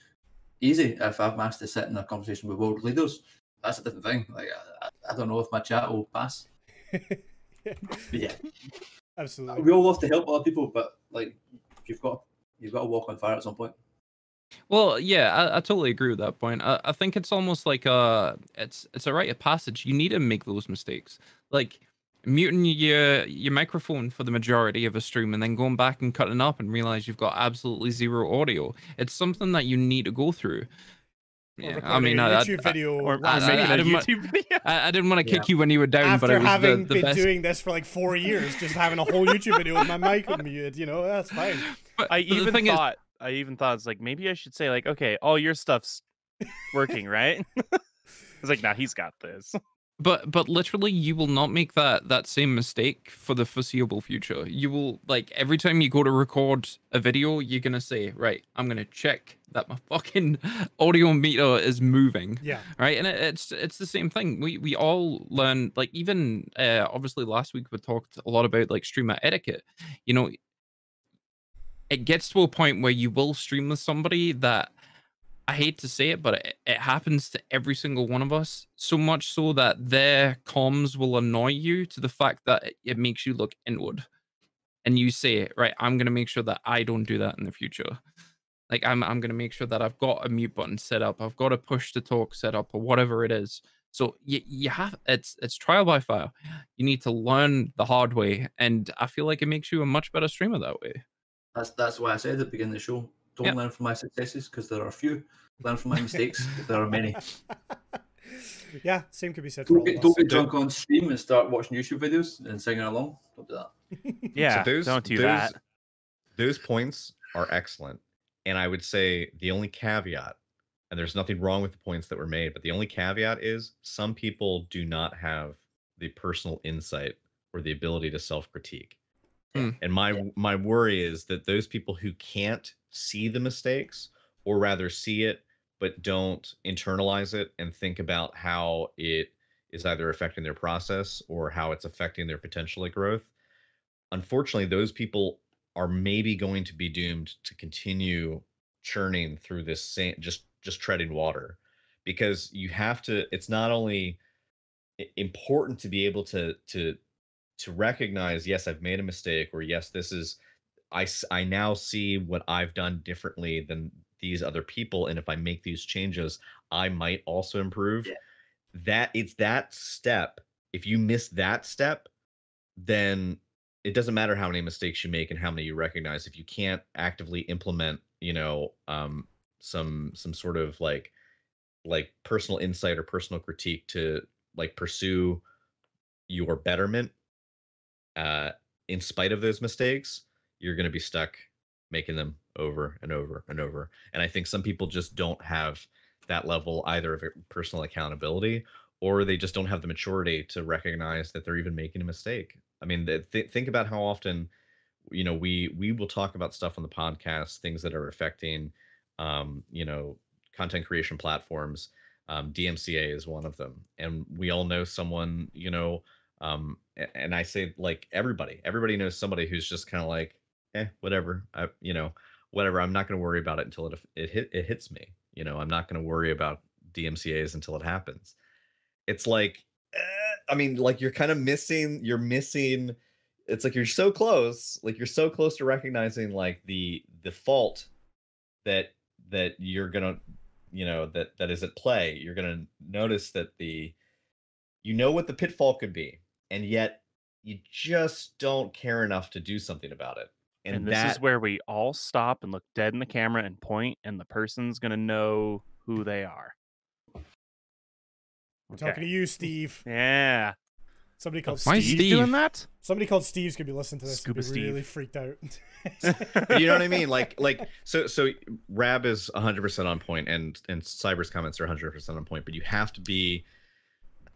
easy. If I've managed to sit in a conversation with world leaders, that's a different thing. Like I don't know if my chat will pass. Yeah, absolutely. We all love to help other people, but like you've got to walk on fire at some point. Well, yeah, I totally agree with that point. I think it's almost like it's a rite of passage. You need to make those mistakes, like muting your microphone for the majority of a stream and then going back and cutting up and realize you've got absolutely zero audio. It's something that you need to go through. Yeah, I mean, a YouTube video, or making a YouTube video. I didn't want to kick you when you were down, after but it was having the been best. doing this for like 4 years, just having a whole YouTube video with my mic muted, you know, that's fine. But I even thought it's like, maybe I should say like, okay, all your stuff's working, right? It's like, nah, he's got this. But literally, you will not make that same mistake for the foreseeable future. You will, like, every time you go to record a video, you're gonna say, right, I'm gonna check that my fucking audio meter is moving. Yeah. Right, and it's the same thing. We all learn, like, even obviously last week we talked a lot about like streamer etiquette. You know, it gets to a point where you will stream with somebody that, I hate to say it, but it happens to every single one of us, so much so that their comms will annoy you to the fact that it makes you look inward. And you say, right, I'm going to make sure that I don't do that in the future. Like, I'm going to make sure that I've got a mute button set up. I've got a push to talk set up or whatever it is. So you have, it's trial by fire. You need to learn the hard way. And I feel like it makes you a much better streamer that way. That's why I said at the beginning of the show, don't learn from my successes because there are few. Learn from my mistakes because there are many. Yeah, same could be said for all of us. Don't get drunk on stream and start watching YouTube videos and singing along. Don't do that. Yeah, so don't do that. Those points are excellent. And I would say the only caveat, and there's nothing wrong with the points that were made, but the only caveat is some people do not have the personal insight or the ability to self-critique. And my worry is that those people who can't see the mistakes, or rather see it but don't internalize it and think about how it is either affecting their process or how it's affecting their potential at growth, unfortunately those people are maybe going to be doomed to continue churning through this same just treading water, because you have to, it's not only important to be able to recognize, yes, I've made a mistake, or yes, this is, I now see what I've done differently than these other people, and if I make these changes, I might also improve. Yeah. That it's that step. If you miss that step, then it doesn't matter how many mistakes you make and how many you recognize. If you can't actively implement, you know, some sort of like personal insight or personal critique to like pursue your betterment, in spite of those mistakes, you're going to be stuck making them over and over and over. And I think some people just don't have that level either of personal accountability, or they just don't have the maturity to recognize that they're even making a mistake. I mean, think about how often, you know, we will talk about stuff on the podcast, things that are affecting, you know, content creation platforms. DMCA is one of them, and we all know someone, you know, and I say, like, everybody knows somebody who's just kind of like, whatever, you know, whatever. I'm not going to worry about it until it hits me. You know, I'm not going to worry about DMCA's until it happens. It's like, I mean, like, you're missing. It's like you're so close to recognizing like the fault that you're gonna, you know, that is at play. You're gonna notice that you know what the pitfall could be, and yet you just don't care enough to do something about it. And this is where we all stop and look dead in the camera and point, and the person's gonna know who they are. I'm talking to you, Steve. Yeah. Somebody called Why Steve. Steve doing that? Somebody called Steve's gonna be listening to this. Scuba and be Steve. really freaked out. You know what I mean? Like so Rab is 100% on point, and Cyber's comments are 100% on point. But you have to be.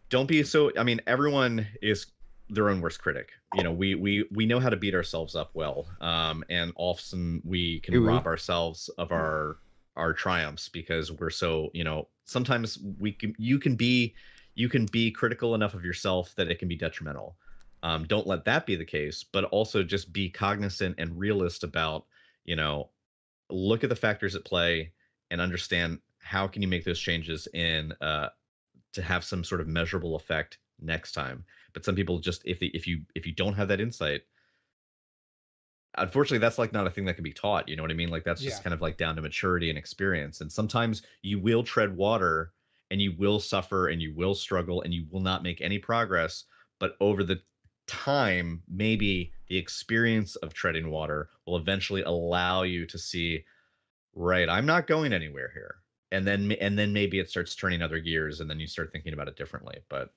Don't be so. I mean, everyone is their own worst critic. You know, we know how to beat ourselves up well, and often we can rob ourselves of our triumphs because we're so, you know, sometimes you can be critical enough of yourself that it can be detrimental. Don't let that be the case, but also just be cognizant and realist about, you know, look at the factors at play and understand how can you make those changes in to have some sort of measurable effect next time. But some people just, if you don't have that insight, unfortunately, that's like not a thing that can be taught. You know what I mean? Like that's just kind of like down to maturity and experience. And sometimes you will tread water and you will suffer and you will struggle and you will not make any progress. But over the time, maybe the experience of treading water will eventually allow you to see, right, I'm not going anywhere here. And then maybe it starts turning other gears, and then you start thinking about it differently. But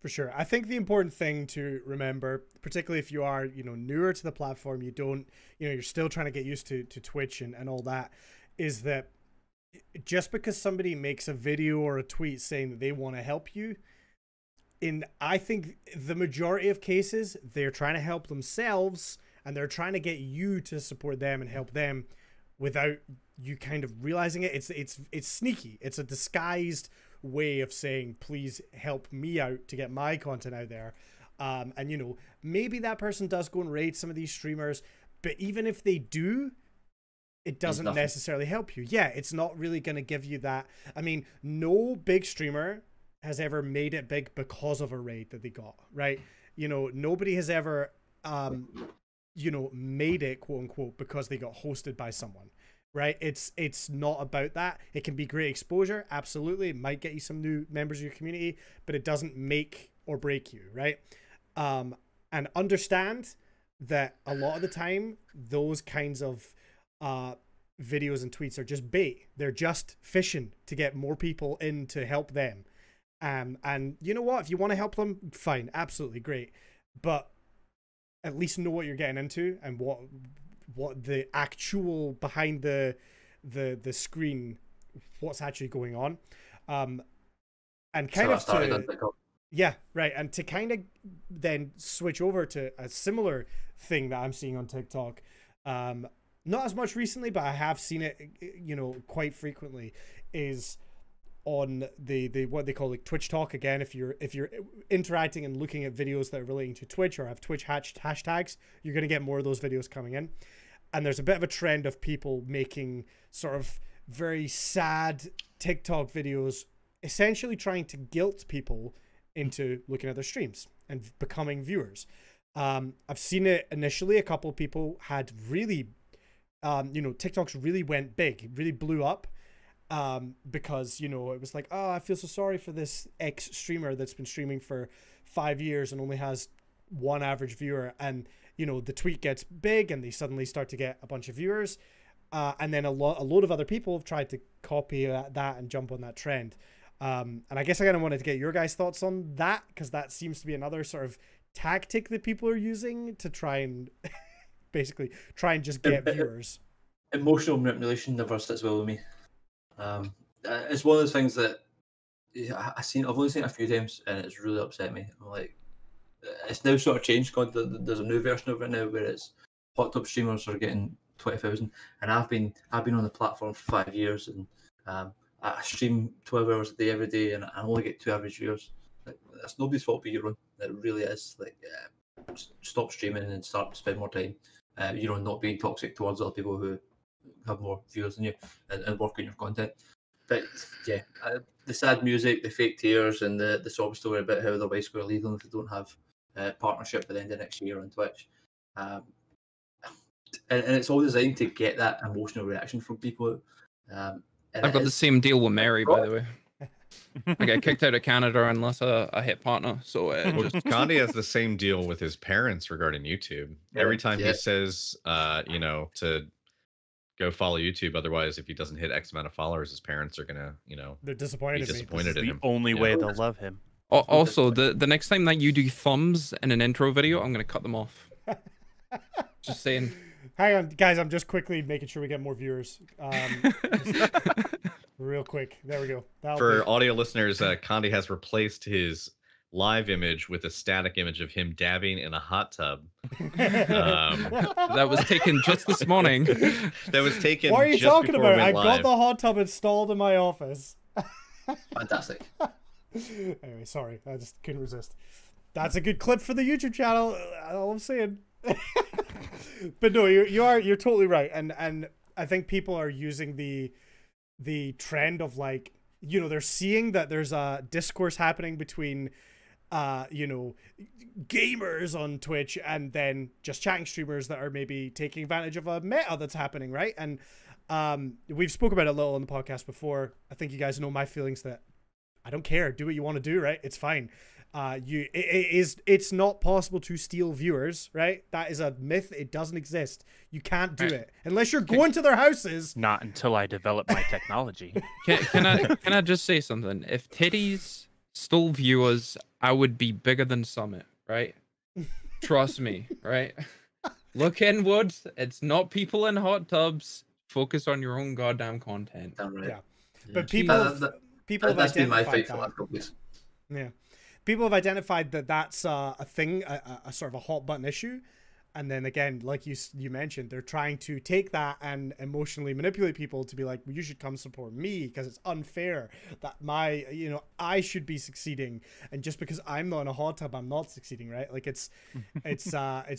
for sure, I think the important thing to remember, particularly if you are, you know, newer to the platform, you don't, you know, you're still trying to get used to Twitch and all that, is that just because somebody makes a video or a tweet saying that they want to help you, I think the majority of cases, they're trying to help themselves, and they're trying to get you to support them and help them without you kind of realizing it. It's sneaky. It's a disguised way of saying, please help me out to get my content out there. And, you know, maybe that person does go and raid some of these streamers, but even if they do, it doesn't necessarily help you. Yeah, it's not really going to give you that. I mean, no big streamer has ever made it big because of a raid that they got, right? You know, nobody has ever, you know, made it, quote unquote, because they got hosted by someone, right? It's not about that. It can be great exposure. Absolutely. It might get you some new members of your community, but it doesn't make or break you, right? And understand that a lot of the time, those kinds of videos and tweets are just bait. They're just fishing to get more people in to help them. And you know what? If you want to help them, fine, absolutely great. But at least know what you're getting into and what the actual behind the screen, what's actually going on. And kind of to, yeah, right. And to kind of then switch over to a similar thing that I'm seeing on TikTok. Not as much recently, but I have seen it, you know, quite frequently, is on the what they call like Twitch Talk. Again, if you're interacting and looking at videos that are relating to Twitch or have Twitch hashtags, you're going to get more of those videos coming in. And there's a bit of a trend of people making sort of very sad TikTok videos, essentially trying to guilt people into looking at their streams and becoming viewers. I've seen it initially. A couple of people had really, you know, TikToks really went big, really blew up. Because, you know, it was like, oh, I feel so sorry for this ex streamer that's been streaming for 5 years and only has one average viewer. And, you know, the tweet gets big and they suddenly start to get a bunch of viewers. And then a load of other people have tried to copy that and jump on that trend. And I guess I kind of wanted to get your guys' thoughts on that, because that seems to be another sort of tactic that people are using to try and basically try and just get viewers. Emotional manipulation never sits well with me. It's one of those things that I've only seen it a few times, and it's really upset me. I'm like, it's now sort of changed. God, there's a new version of it now where it's hot tub streamers are getting 20,000, and I've been on the platform for 5 years, and I stream 12 hours a day every day, and I only get 2 average viewers. Like, that's nobody's fault but your own. It really is. Like, stop streaming and start to spend more time. Not being toxic towards other people who have more viewers than you, and work on your content. But yeah, the sad music, the fake tears, and the sob story about how their wife's going to leave them if they don't have partnership by the end of next year on Twitch. And it's all designed to get that emotional reaction from people. I've got the same deal with Mary, by the way. I get kicked out of Canada unless I hit partner. So Gandhi has the same deal with his parents regarding YouTube. Every time he says, to go follow YouTube, otherwise, if he doesn't hit X amount of followers, his parents are gonna, they're disappointed. Be disappointed in him. The only way they'll love him. Also, the next time that you do thumbs in an intro video, I'm gonna cut them off. Just saying. Hang on, guys. I'm just quickly making sure we get more viewers. Real quick. There we go. For audio listeners, Condi has replaced his live image with a static image of him dabbing in a hot tub. That was taken just this morning. That was taken. What are you just talking about? I live. got the hot tub installed in my office. Fantastic. Anyway, sorry. I just couldn't resist. That's a good clip for the YouTube channel. All I'm saying. But no, you're totally right, and I think people are using the trend of, like, they're seeing that there's a discourse happening between gamers on Twitch and then just chatting streamers that are maybe taking advantage of a meta that's happening, right? And we've spoke about it a little on the podcast before. I think you guys know my feelings that I don't care. Do what you want to do, right? It's fine. It's not possible to steal viewers, right? That is a myth. It doesn't exist. You can't do it unless you're going to their houses. Not until I develop my technology. Can I just say something? If titties stole viewers, I would be bigger than Summit, right? Trust me, right? Look inward. It's not people in hot tubs. Focus on your own goddamn content. Right. Yeah, but people have been my fight for that. that. Yeah. People have identified that that's a thing, a sort of a hot button issue. And then again, like you mentioned, they're trying to take that and emotionally manipulate people to be like, well, you should come support me because it's unfair that I should be succeeding. And just because I'm not in a hot tub, I'm not succeeding, right? Like it's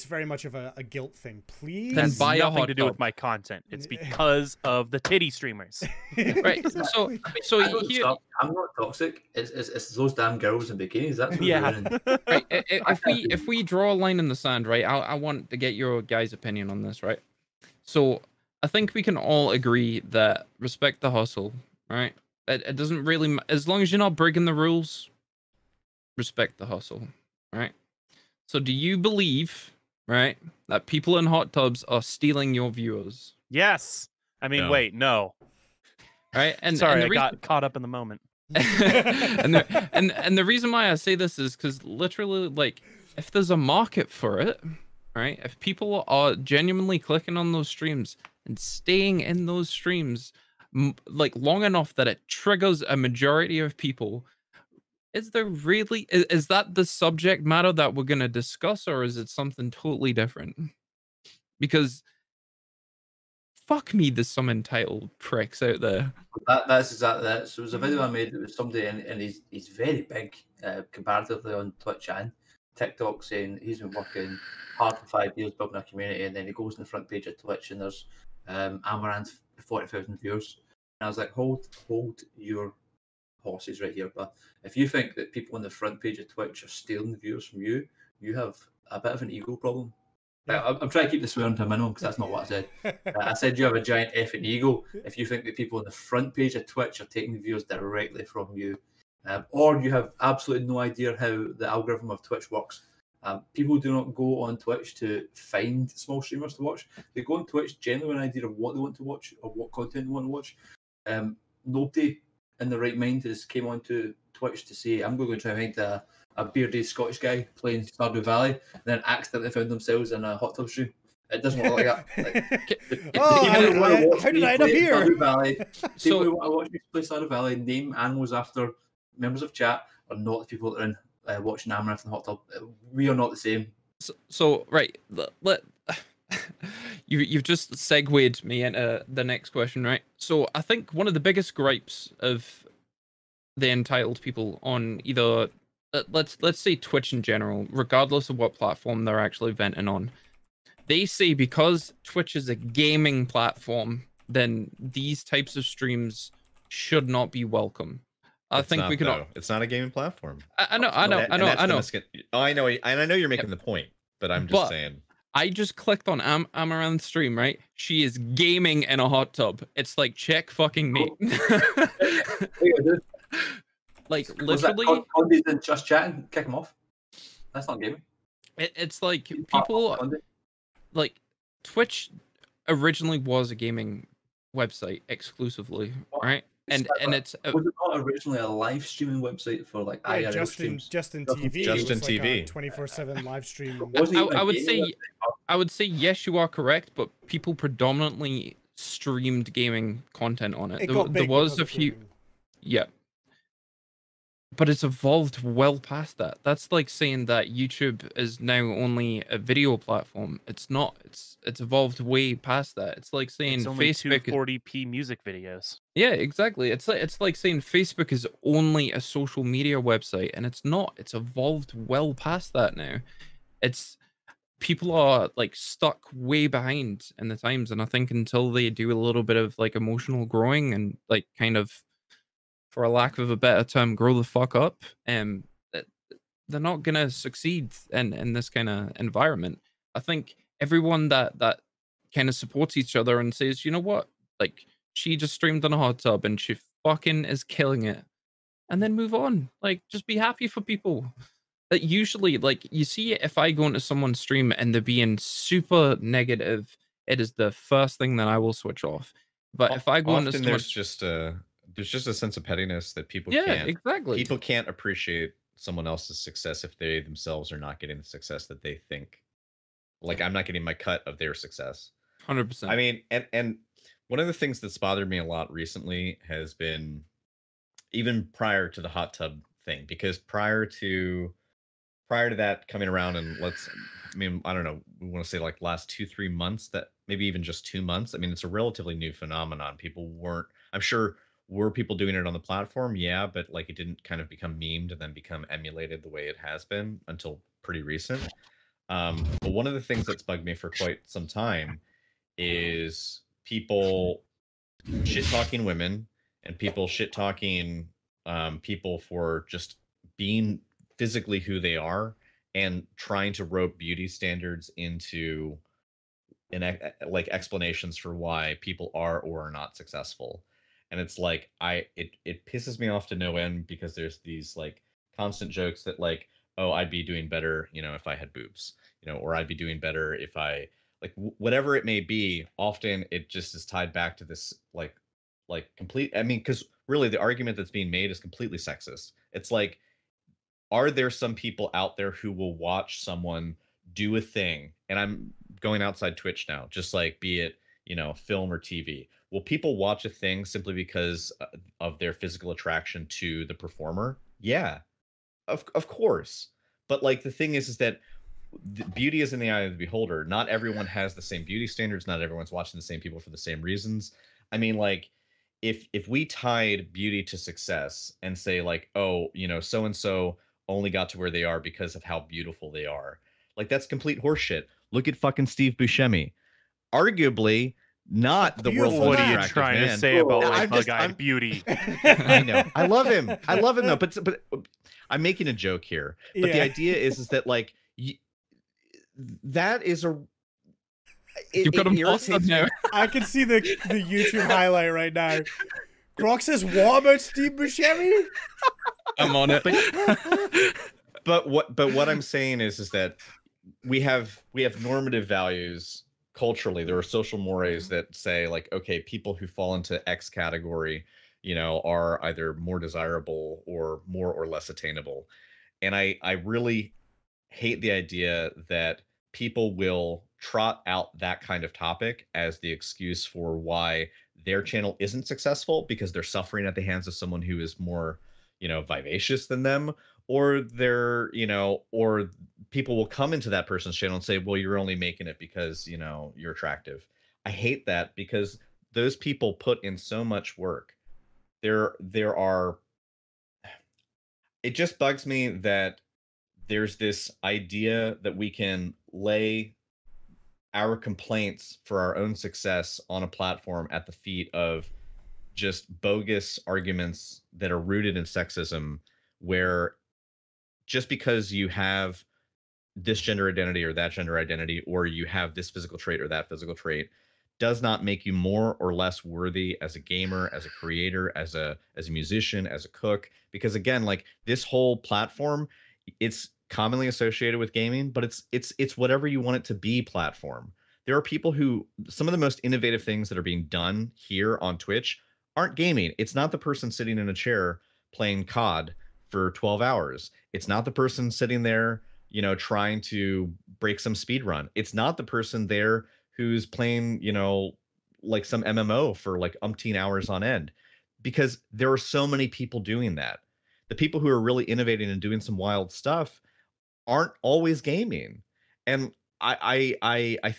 very much of a guilt thing. Please. It has buy a nothing hot to do tub. with my content. It's because of the titty streamers. Right. Exactly. So I'm not toxic. It's those damn girls in bikinis. That's what Yeah. ruining. right, if we draw a line in the sand, right? I want to get your guys' opinion on this, right? So I think we can all agree that respect the hustle, right? It doesn't really, as long as you're not breaking the rules, respect the hustle, right? So do you believe, right, that people in hot tubs are stealing your viewers? Yes. I mean, No. wait, no. Right? And Sorry, and I got caught up in the moment. and the reason why I say this is because literally, like, if there's a market for it, right? If people are genuinely clicking on those streams and staying in those streams like long enough that it triggers a majority of people, is there really is that the subject matter that we're going to discuss, or is it something totally different? Because fuck me, there's some entitled pricks out there. That's exactly that. So it was a video I made. It was somebody, and he's very big comparatively on Twitch and TikTok, saying he's been working hard for 5 years building a community, and then he goes on the front page of Twitch and there's Amaranth 40,000 viewers. And I was like, hold your horses right here. But if you think that people on the front page of Twitch are stealing the viewers from you, you have a bit of an ego problem. I'm trying to keep the swearing to a minimum because that's not what I said. I said you have a giant effing ego if you think that people on the front page of Twitch are taking the viewers directly from you. Or you have absolutely no idea how the algorithm of Twitch works. People do not go on Twitch to find small streamers to watch. They go on Twitch generally with an idea of what they want to watch or what content they want to watch. Nobody in the right mind has came onto Twitch to say, I'm going to try and find a bearded Scottish guy playing Stardew Valley, and then accidentally found themselves in a hot tub stream. It doesn't work like that. Like, Oh, people who wanna watch how did me I end up play here? Stardew Valley, people So who want to watch me play Stardew Valley, name animals after members of chat, are not the people that are in watching Amaranth and Hot Tub. We are not the same. so right, you've just segued me into the next question, right? So I think one of the biggest gripes of the entitled people on either let's say Twitch in general, regardless of what platform they're actually venting on, they say because Twitch is a gaming platform, then these types of streams should not be welcome. I It's think not, we can. though. It's not a gaming platform. I know. Oh, I know, and I know you're making the point, but I'm just But saying. I just clicked on Amaranth's stream, right? She is gaming in a hot tub. It's like, check fucking me. Like, Was that literally, Conde didn't just chatting? Kick him off. That's not gaming. it's like people, Conde. like, Twitch originally was a gaming website exclusively, right? And it's Was it not originally a live streaming website for like Yeah, IRL Justin streams? TV. Justin It was like TV. a 24/7 live stream. Was it even I a would gaming say website? I would say yes, you are correct, but people predominantly streamed gaming content on it. It There, got there big was because a of few, gaming. yeah, but it's evolved well past that. That's like saying that YouTube is now only a video platform. It's not. It's evolved way past that. It's like saying It's only two Facebook. 40p music videos. Yeah, exactly. It's like saying Facebook is only a social media website, and it's not. It's evolved well past that now. It's people are like stuck way behind in the times, and I think until they do a little bit of like emotional growing and like kind of, for a lack of a better term, grow the fuck up, th- they're not gonna succeed in this kind of environment. I think everyone that kind of supports each other and says, you know what, like, she just streamed on a hot tub and she fucking is killing it, and then move on. Like, just be happy for people. That usually, like, you see, if I go into someone's stream and they're being super negative, it is the first thing that I will switch off. But if I go into Often someone's, there's just a sense of pettiness that yeah, exactly. people can't appreciate someone else's success if they themselves are not getting the success that they think. Like, I'm not getting my cut of their success. 100%. I mean, and one of the things that's bothered me a lot recently has been, even prior to the hot tub thing, because prior to that coming around, and I don't know, we want to say like last 2-3 months, that maybe even just 2 months. I mean, it's a relatively new phenomenon. People weren't, I'm sure, were people doing it on the platform? Yeah, but like it didn't kind of become memed and then become emulated the way it has been until pretty recent. But one of the things that's bugged me for quite some time is people shit talking women and people shit talking people for just being physically who they are and trying to rope beauty standards into like explanations for why people are or are not successful. And it's like it pisses me off to no end, because there's these like constant jokes that like, oh, I'd be doing better, if I had boobs, or I'd be doing better if I like whatever it may be. Often it just is tied back to this like complete, I mean, because really the argument that's being made is completely sexist. It's like, are there some people out there who will watch someone do a thing, and I'm going outside Twitch now, just like, be it, film or TV, will people watch a thing simply because of their physical attraction to the performer? Yeah, of course. But like, the thing is that beauty is in the eye of the beholder. Not everyone has the same beauty standards. Not everyone's watching the same people for the same reasons. I mean, like, if we tied beauty to success and say like, oh, so and so only got to where they are because of how beautiful they are, like, that's complete horseshit. Look at fucking Steve Buscemi, arguably not the world's most What are you attractive trying to man. say about like I'm bug-eyed beauty? I know. I love him though, but I'm making a joke here. But the idea is that like, that is a You've got him flustered now. I can see the YouTube highlight right now. Croc says, "What about Steve Buscemi?" I'm on it. But what I'm saying is that we have normative values culturally. There are social mores that say like, okay, people who fall into X category, are either more desirable or more or less attainable. And I really hate the idea that people will trot out that kind of topic as the excuse for why their channel isn't successful because they're suffering at the hands of someone who is more, vivacious than them, or they're, or people will come into that person's channel and say, well, you're only making it because, you're attractive. I hate that because those people put in so much work. There are, it just bugs me that there's this idea that we can lay our complaints for our own success on a platform at the feet of just bogus arguments that are rooted in sexism, where just because you have this gender identity or that gender identity, or you have this physical trait or that physical trait, does not make you more or less worthy as a gamer, as a creator, as a musician, as a cook. Because again, like, this whole platform, it's commonly associated with gaming, but it's whatever you want it to be platform. There are people who, some of the most innovative things that are being done here on Twitch aren't gaming. It's not the person sitting in a chair playing COD for 12 hours. It's not the person sitting there, trying to break some speed run. It's not the person there who's playing, like some MMO for like umpteen hours on end, because there are so many people doing that. The people who are really innovating and doing some wild stuff aren't always gaming. And I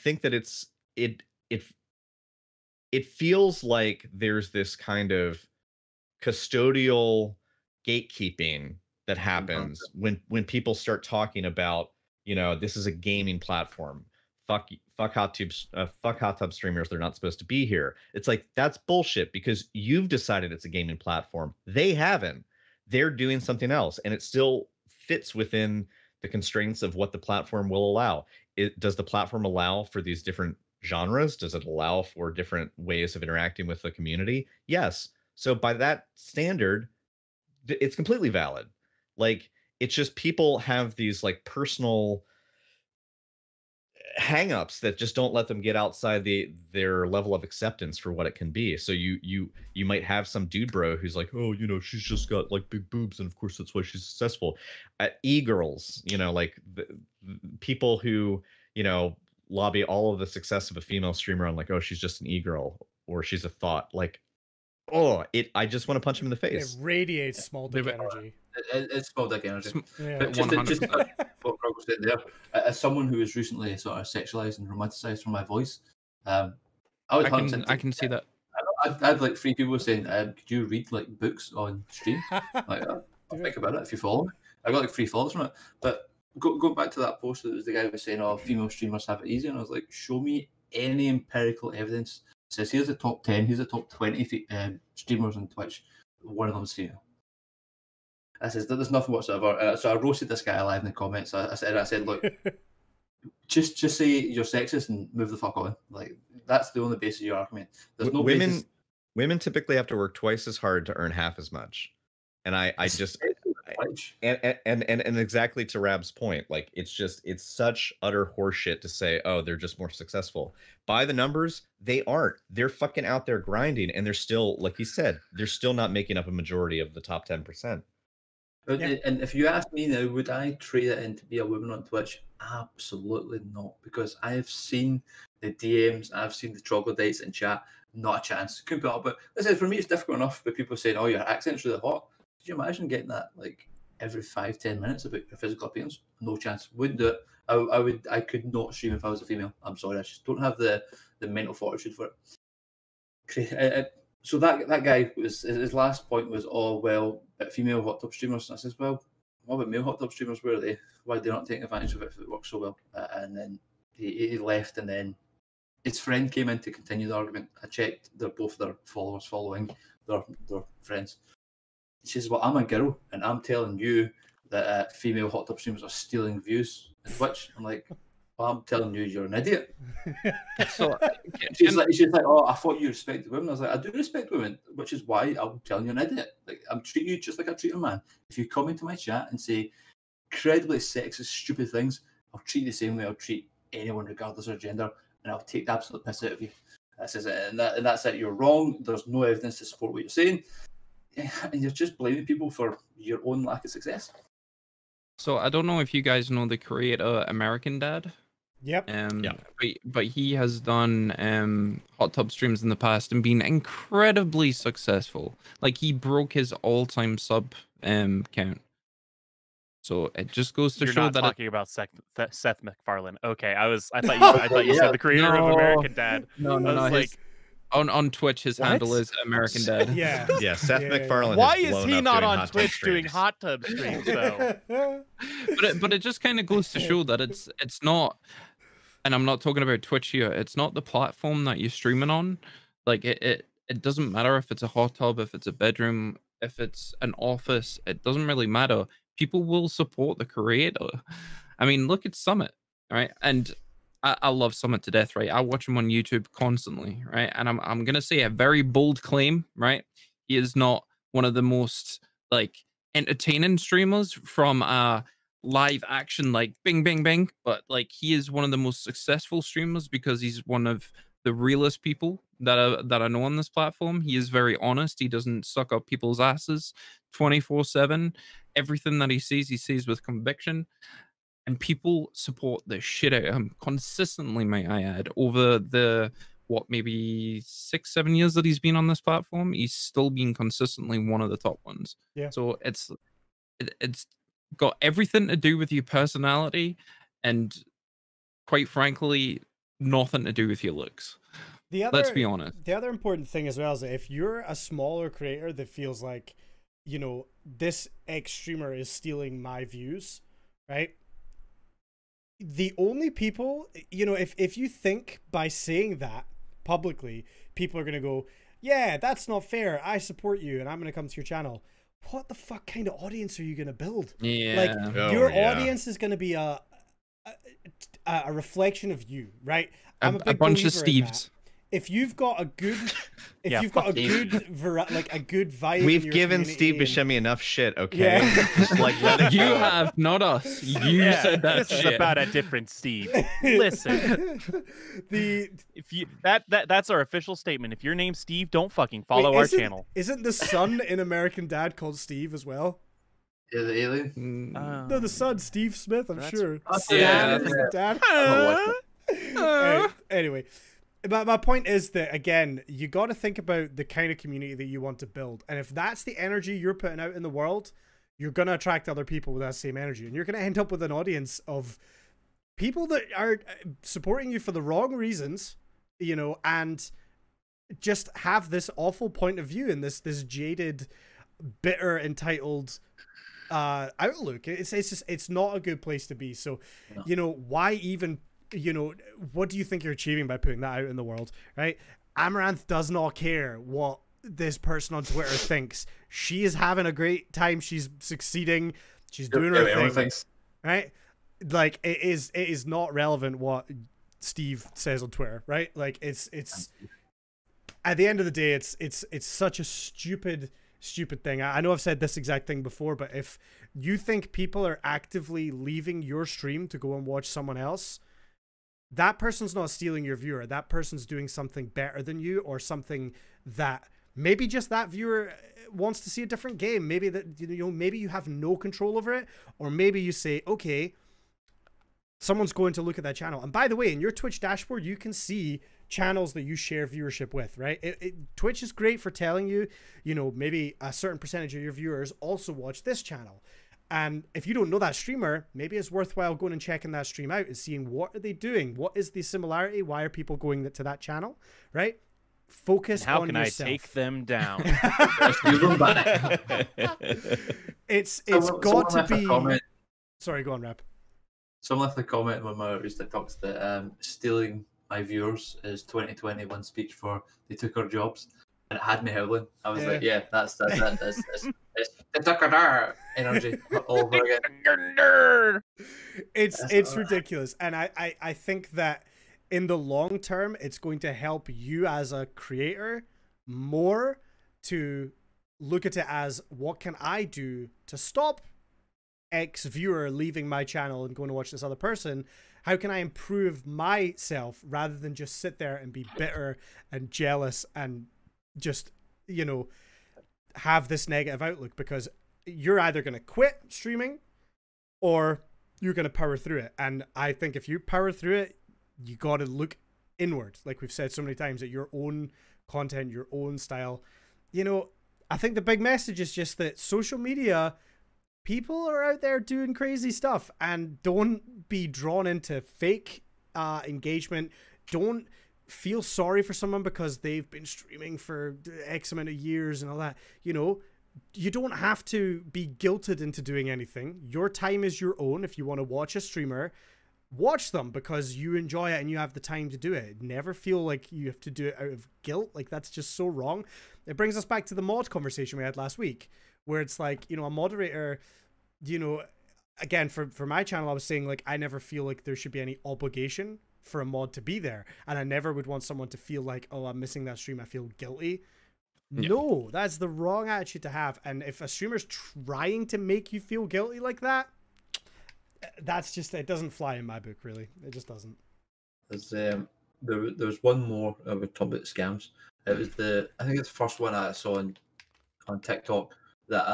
think that it feels like there's this kind of custodial gatekeeping that happens when people start talking about, this is a gaming platform. Fuck hot tub streamers. They're not supposed to be here. It's like, that's bullshit, because you've decided it's a gaming platform. They haven't. They're doing something else, and it still fits within the constraints of what the platform will allow. Does the platform allow for these different genres? Does it allow for different ways of interacting with the community? Yes. So by that standard, it's completely valid. Like, it's just people have these like personal hang-ups that just don't let them get outside their level of acceptance for what it can be. So you might have some dude bro who's like, oh, she's just got like big boobs, and of course that's why she's successful. E-girls, like the people who, lobby all of the success of a female streamer on like, oh, she's just an e-girl, or she's a thought. Like, I just want to punch him in the face. It radiates small dick energy. It's small dick energy. Yeah. But just what Greg was saying there, as someone who was recently sort of sexualized and romanticized from my voice, I can see that. I had like 3 people saying, could you read like books on stream? Like, I'll think about it if you follow me. I got like 3 followers from it. But going back to that post, that was the guy who was saying, oh, female streamers have it easy. And I was like, show me any empirical evidence. It says, here's the top 10, here's the top 20 streamers on Twitch. One of them's female. I says, there's nothing whatsoever. So I roasted this guy alive in the comments. I said, look, just say you're sexist and move the fuck on. Like, that's the only basis of your argument. There's no women typically have to work twice as hard to earn half as much. And and exactly to Rab's point, like, it's such utter horseshit to say, oh, they're just more successful. By the numbers, they aren't. They're fucking out there grinding, and they're still, like he said, they're still not making up a majority of the top 10%. Yeah. And if you ask me now, would I trade it in to be a woman on Twitch? Absolutely not, because I've seen the DMs, I've seen the troglodytes in chat. Not a chance. Couldn't put up. But I said, for me, it's difficult enough with people saying, oh, your accent's really hot. Could you imagine getting that like every 5-10 minutes about your physical appearance? No chance. Wouldn't do it. I could not stream if I was a female. I'm sorry, I just don't have the mental fortitude for it. So that guy, his last point was, oh, well, female hot tub streamers. And I says, well, what about male hot tub streamers? Where are they? Why are they not taking advantage of it if it works so well? And then he left, and then his friend came in to continue the argument. I checked, they're both their followers following their friends. She says, well, I'm a girl, and I'm telling you that female hot tub streamers are stealing views on Twitch. I'm like, well, I'm telling you, you're an idiot. So she's like, oh, I thought you respected women. I was like, I do respect women, which is why I'm telling you an idiot. Like, I'm treating you just like I treat a man. If you come into my chat and say incredibly sexist, stupid things, I'll treat you the same way I'll treat anyone, regardless of their gender, and I'll take the absolute piss out of you. That says it, and that's it. You're wrong. There's no evidence to support what you're saying, and you're just blaming people for your own lack of success. So I don't know if you guys know the creator American Dad. Yep. Yeah. But he has done hot tub streams in the past and been incredibly successful. Like he broke his all-time sub count. So it just goes to You're show not that talking about Seth MacFarlane. Okay, I thought you Yeah. said the creator of American Dad. No, I was like, on Twitch his What? handle is American Dad. Yeah. Yeah, Seth Yeah. MacFarlane. why has is blown he up not doing on hot tub Twitch doing streams. hot tub streams though? But it just kind of goes to show that it's not, and I'm not talking about Twitch here. It's not the platform that you're streaming on. Like it doesn't matter if it's a hot tub, if it's a bedroom, if it's an office. It doesn't really matter. People will support the creator. I mean, look at Summit, right? And I love Summit to death, right? I watch him on YouTube constantly, right? And I'm gonna say a very bold claim, right? He is not one of the most like entertaining streamers from live action, like bing bing bing, but like he is one of the most successful streamers because he's one of the realest people that I know on this platform. He is very honest. He doesn't suck up people's asses 24/7. Everything that he sees with conviction. And people support the shit out of him consistently, may I add, over the maybe 6-7 years that he's been on this platform. He's still been consistently one of the top ones. Yeah. So it's got everything to do with your personality, and quite frankly, nothing to do with your looks. Let's be honest. The other important thing as well is that if you're a smaller creator that feels like, you know, this X streamer is stealing my views, right? The only people, you know, if you think by saying that publicly, people are going to go, yeah, that's not fair. I support you and I'm going to come to your channel. What the fuck kind of audience are you going to build? Yeah. Like Oh, yeah. audience is going to be a reflection of you, right? A bunch of Steves. If you've got a good, Yeah, you've got a Steve. good, a good vibe. in We've your given community Steve and- Buscemi enough shit, okay? Yeah. Just like let it You go. have, not us. You Yeah, said that this shit. is about a different Steve. Listen, if you that's our official statement. If your name's Steve, don't fucking follow Wait, our isn't- channel. Isn't the son in American Dad called Steve as well? Yeah, the alien. No, the son, Steve Smith, I'm That's- sure. Yeah, Dad is the dad. watched Anyway, my point is that, again, you got to think about the kind of community that you want to build. And if that's the energy you're putting out in the world, you're going to attract other people with that same energy. And you're going to end up with an audience of people that are supporting you for the wrong reasons, you know, and just have this awful point of view and this jaded, bitter, entitled outlook. It's not a good place to be. So, No. you know, why even, you know, what do you think you're achieving by putting that out in the world, right? Amaranth does not care what this person on Twitter thinks. She is having a great time. She's succeeding. She's doing her thing, right? Like it is not relevant what Steve says on Twitter, right? Like it's at the end of the day, it's such a stupid thing. I know I've said this exact thing before, but if you think people are actively leaving your stream to go and watch someone else, that person's not stealing your viewer. That person's doing something better than you, or something that maybe just that viewer wants to see a different game. Maybe that, you know, maybe you have no control over it, or maybe you say, okay, someone's going to look at that channel. And by the way, in your Twitch dashboard, you can see channels that you share viewership with, right? Twitch is great for telling you, you know, maybe a certain percentage of your viewers also watch this channel. And if you don't know that streamer, maybe it's worthwhile going and checking that stream out and seeing what are they doing? What is the similarity? Why are people going to that channel, right? Focus How on can yourself. I take them down? It's Someone got to left a be... comment- Sorry, go on, Rap. Someone left a comment when my recent talks that stealing my viewers is 2021 speech for they took our jobs, and it had me howling. I was like, yeah, that's it's the Tucker energy all over again. It's ridiculous, and I think that in the long term, it's going to help you as a creator more to look at it as, what can I do to stop X viewer leaving my channel and going to watch this other person? How can I improve myself rather than just sit there and be bitter and jealous and just, you know, have this negative outlook? Because you're either going to quit streaming or you're going to power through it. And I think if you power through it, you got to look inward, like we've said so many times, at your own content, your own style. You know, I think the big message is just that social media, people are out there doing crazy stuff, and don't be drawn into fake engagement. Don't feel sorry for someone because they've been streaming for X amount of years and all that. You know, you don't have to be guilted into doing anything. Your time is your own. If you want to watch a streamer, watch them because you enjoy it and you have the time to do it. Never feel like you have to do it out of guilt. Like, that's just so wrong. It brings us back to the mod conversation we had last week, where it's like, you know, a moderator, you know, again, for my channel, I was saying, like, I never feel like there should be any obligation for a mod to be there. And I never would want someone to feel like, oh, I'm missing that stream, I feel guilty. Yeah. No, that's the wrong attitude to have. And if a streamer's trying to make you feel guilty like that, that's just, it doesn't fly in my book, really. It just doesn't. There was one more we talked about scams. It was I think it's the first one I saw on TikTok that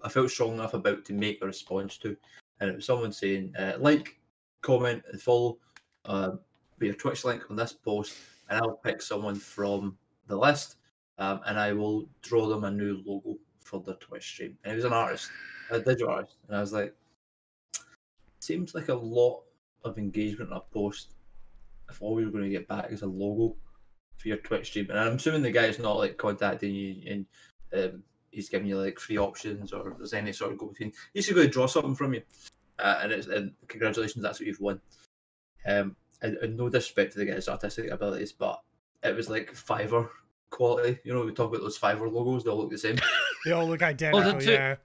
I felt strong enough about to make a response to, and it was someone saying, like, comment, and follow with your Twitch link on this post, and I'll pick someone from the list, and I will draw them a new logo for their Twitch stream. And it was an artist, a digital artist, and I was like, seems like a lot of engagement on a post if all you're going to get back is a logo for your Twitch stream. And I'm assuming the guy's not like contacting you and he's giving you like free options or there's any sort of go between. He's going to draw something from you, and congratulations, that's what you've won. And no disrespect to the guy's artistic abilities, but it was like Fiverr quality. You know, we talk about those Fiverr logos; they all look the same. They all look identical. Well, yeah.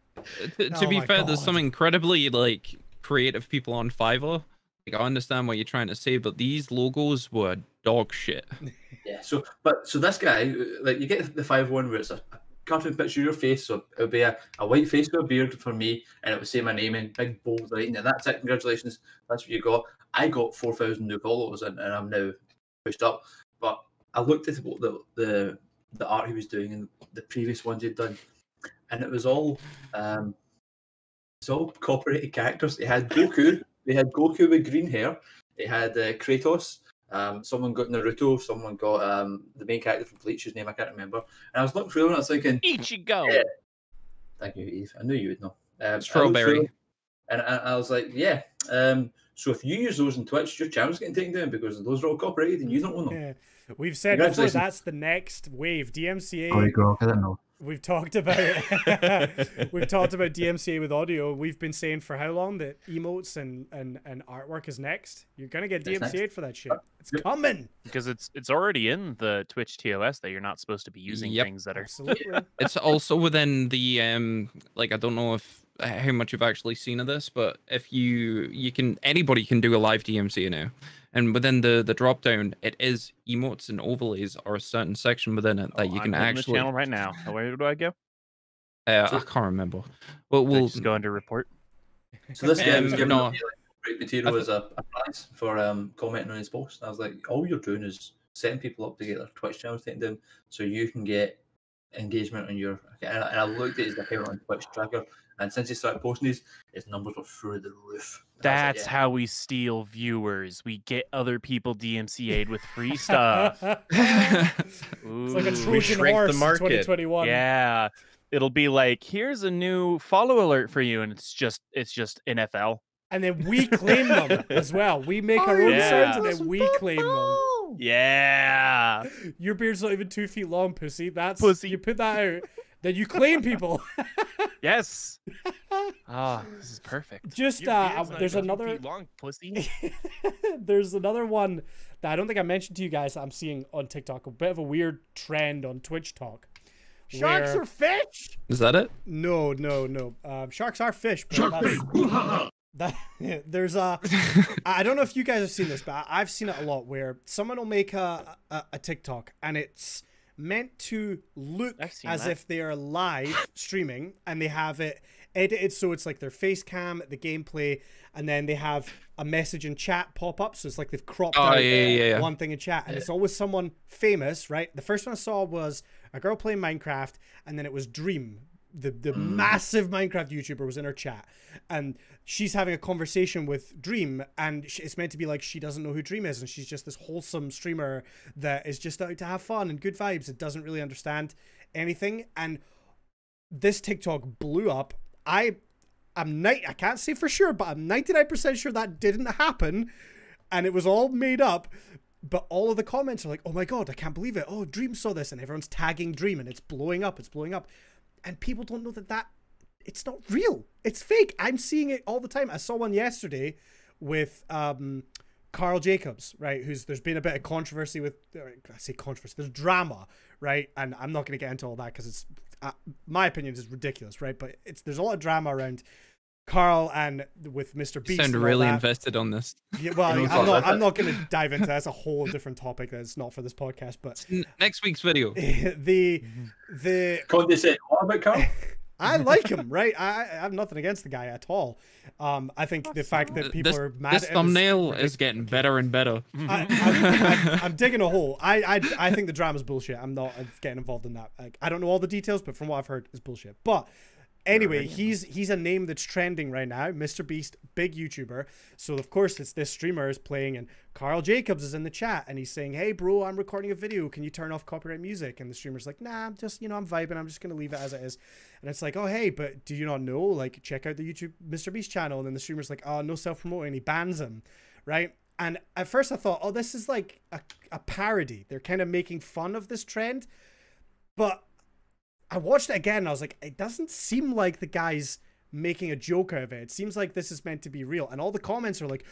To be fair, there's some incredibly like creative people on Fiverr. Like, I understand what you're trying to say, but these logos were dog shit. Yeah. So this guy, like, you get the Fiverr one where it's a cartoon picture of your face, so it'll be a white face with a beard for me, and it would say my name in big bold writing, and that's it. Congratulations, that's what you got. I got 4,000 new followers, and I'm now pushed up. But I looked at the art he was doing and the previous ones he'd done, and it was all it's all copyrighted characters. They had Goku. They had Goku with green hair. They had Kratos. Someone got Naruto. Someone got the main character from Bleach, whose name I can't remember. And I was looking through them and I was thinking, Ichigo. Yeah. Thank you, Eve. I knew you would know. Strawberry. And I was like, yeah. So if you use those on Twitch, your channel's getting taken down because those are all copyrighted and you don't own them. Yeah. We've said before, that's the next wave. DMCA. Sorry, girl, I don't know. We've talked about we've talked about DMCA with audio. We've been saying for how long that emotes and artwork is next. You're gonna get DMCA'd for that shit. It's coming. Because it's already in the Twitch TOS that you're not supposed to be using things that are. Absolutely. It's also within the like, I don't know if how much you've actually seen of this, but if you can, anybody can do a live DMCA now. And within the drop down, it is emotes and overlays or a certain section within it that you can actually. The channel right now. Where do I go? I can't remember. But we'll just go under report. So this guy was giving me great material as a prize for commenting on his post. I was like, all you're doing is setting people up to get their Twitch channels taken down, so you can get engagement on your. And I looked at his account on Twitch tracker, and since he started posting these, his numbers were through the roof. That's how we steal viewers. We get other people DMCA'd with free stuff. It's like a Trojan horse in 2021. Yeah. It'll be like, here's a new follow alert for you, and it's just NFL. And then we claim them as well. We make our own sounds and then we claim them. Yeah. Your beard's not even 2 feet long, pussy. That's pussy. You put that out, then you claim people. Yes. This is perfect. Just there's another 2 feet long, pussy. There's another one that I don't think I mentioned to you guys that I'm seeing on TikTok. A bit of a weird trend on Twitch talk. Sharks are fish. Is that it? No. Sharks are fish. But there's I don't know if you guys have seen this, but I've seen it a lot where someone will make a TikTok and it's meant to look as if they are live streaming, and they have it edited so it's like their face cam, the gameplay, and then they have a message in chat pop up, so it's like they've cropped out one thing in chat, and it's always someone famous, right? The first one I saw was a girl playing Minecraft, and then it was Dream the massive Minecraft YouTuber was in her chat, and she's having a conversation with Dream, and it's meant to be like she doesn't know who Dream is, and she's just this wholesome streamer that is just out to have fun and good vibes. It doesn't really understand anything, and this TikTok blew up. I can't say for sure, but I'm 99% sure that didn't happen, and it was all made up. But all of the comments are like, "Oh my god, I can't believe it! Oh, Dream saw this," and everyone's tagging Dream, and it's blowing up. It's blowing up. And people don't know that it's not real. It's fake. I'm seeing it all the time. I saw one yesterday with Carl Jacobs, right? There's been a bit of controversy with, I say controversy, there's drama, right? And I'm not going to get into all that because it's, my opinion is ridiculous, right? But there's a lot of drama around Carl and with Mr. Beast. You sound really invested on this. Yeah, well, I'm not going to dive into that. That's a whole different topic that's not for this podcast. But next week's video. the Condescend. What about Carl? I like him, right? I have nothing against the guy at all. I think the fact that people are mad. This thumbnail is getting better and better. I'm digging a hole. I think the drama's bullshit. I'm not getting involved in that. Like, I don't know all the details, but from what I've heard, it's bullshit. But anyway, he's a name that's trending right now. Mr. Beast, big YouTuber. So of course it's this streamer is playing, and Carl Jacobs is in the chat, and he's saying, "Hey bro, I'm recording a video. Can you turn off copyright music?" And the streamer's like, "Nah, I'm just, I'm vibing. I'm just gonna leave it as it is." And it's like, "Oh hey, but do you not know? Like, check out the YouTube Mr. Beast channel." And then the streamer's like, "Oh, no self-promoting," and he bans him, right? And at first I thought, oh, this is like a parody. They're kind of making fun of this trend, but I watched it again and I was like, it doesn't seem like the guy's making a joke out of it. It seems like this is meant to be real. And all the comments are like,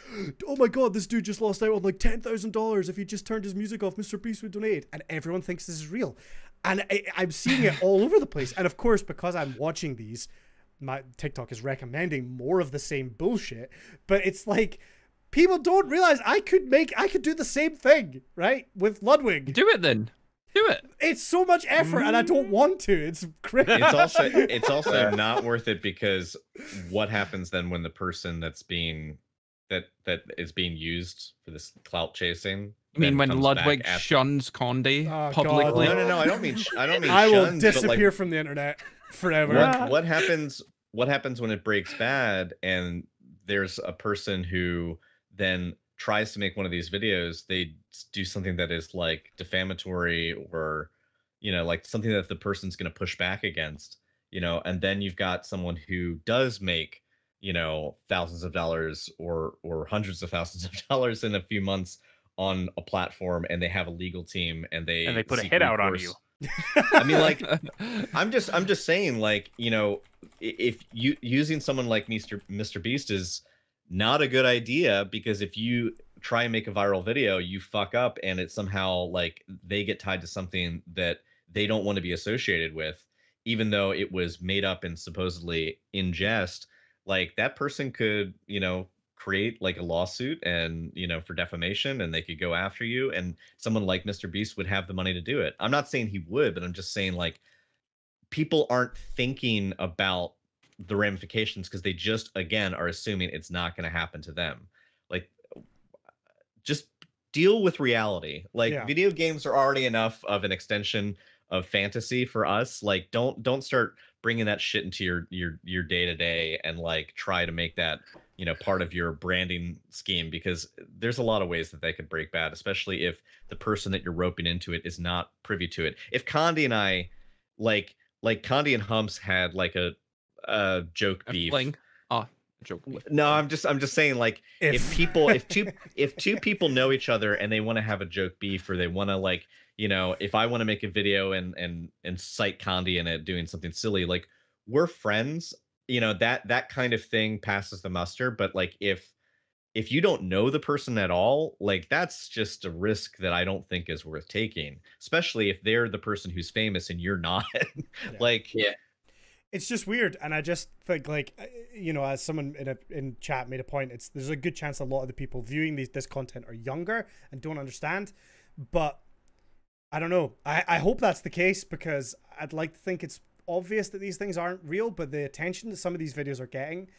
"Oh my god, this dude just lost out on like $10,000. If he just turned his music off, Mr. Beast would donate." And everyone thinks this is real. And I'm seeing it all over the place. And of course, because I'm watching these, my TikTok is recommending more of the same bullshit. But it's like, people don't realize I could do the same thing, right? With Ludwig. Do it then. Do it. It's so much effort, and I don't want to. It's crazy. It's also not worth it, because what happens then when the person that is being used for this clout chasing? You mean when Ludwig shuns Condi publicly? God. No. I don't mean. I will disappear from the internet forever. What happens? What happens when it breaks bad and there's a person who then tries to make one of these videos? They do something that is like defamatory, or like something that the person's going to push back against, and then you've got someone who does make thousands of dollars or hundreds of thousands of dollars in a few months on a platform, and they have a legal team, and they put a hit out on you. I mean, like, I'm just saying, like, if you using someone like Mr. Beast is not a good idea, because if you try and make a viral video, you fuck up, and it's somehow like they get tied to something that they don't want to be associated with, even though it was made up and supposedly in jest. Like, that person could, create like a lawsuit and, for defamation, and they could go after you, and someone like Mr. Beast would have the money to do it. I'm not saying he would, but I'm just saying, like, people aren't thinking about the ramifications because they just, again, are assuming it's not going to happen to them. Like, just deal with reality. Like, video games are already enough of an extension of fantasy for us. Like, don't start bringing that shit into your day-to-day and like try to make that part of your branding scheme, because there's a lot of ways that they could break bad, especially if the person that you're roping into it is not privy to it. If Condi and I, like Condi and Humps had like a joke beef. Joke beef. No, I'm just saying, like, if two people know each other and they want to have a joke beef, or they want to, like, if I want to make a video and cite Condi in it doing something silly, like, we're friends, that kind of thing passes the muster. But like, if you don't know the person at all, like, that's just a risk that I don't think is worth taking, especially if they're the person who's famous and you're not. It's just weird, and I just think, like, as someone in chat made a point, there's a good chance a lot of the people viewing this content are younger and don't understand. But I don't know. I hope that's the case, because I'd like to think it's obvious that these things aren't real, but the attention that some of these videos are getting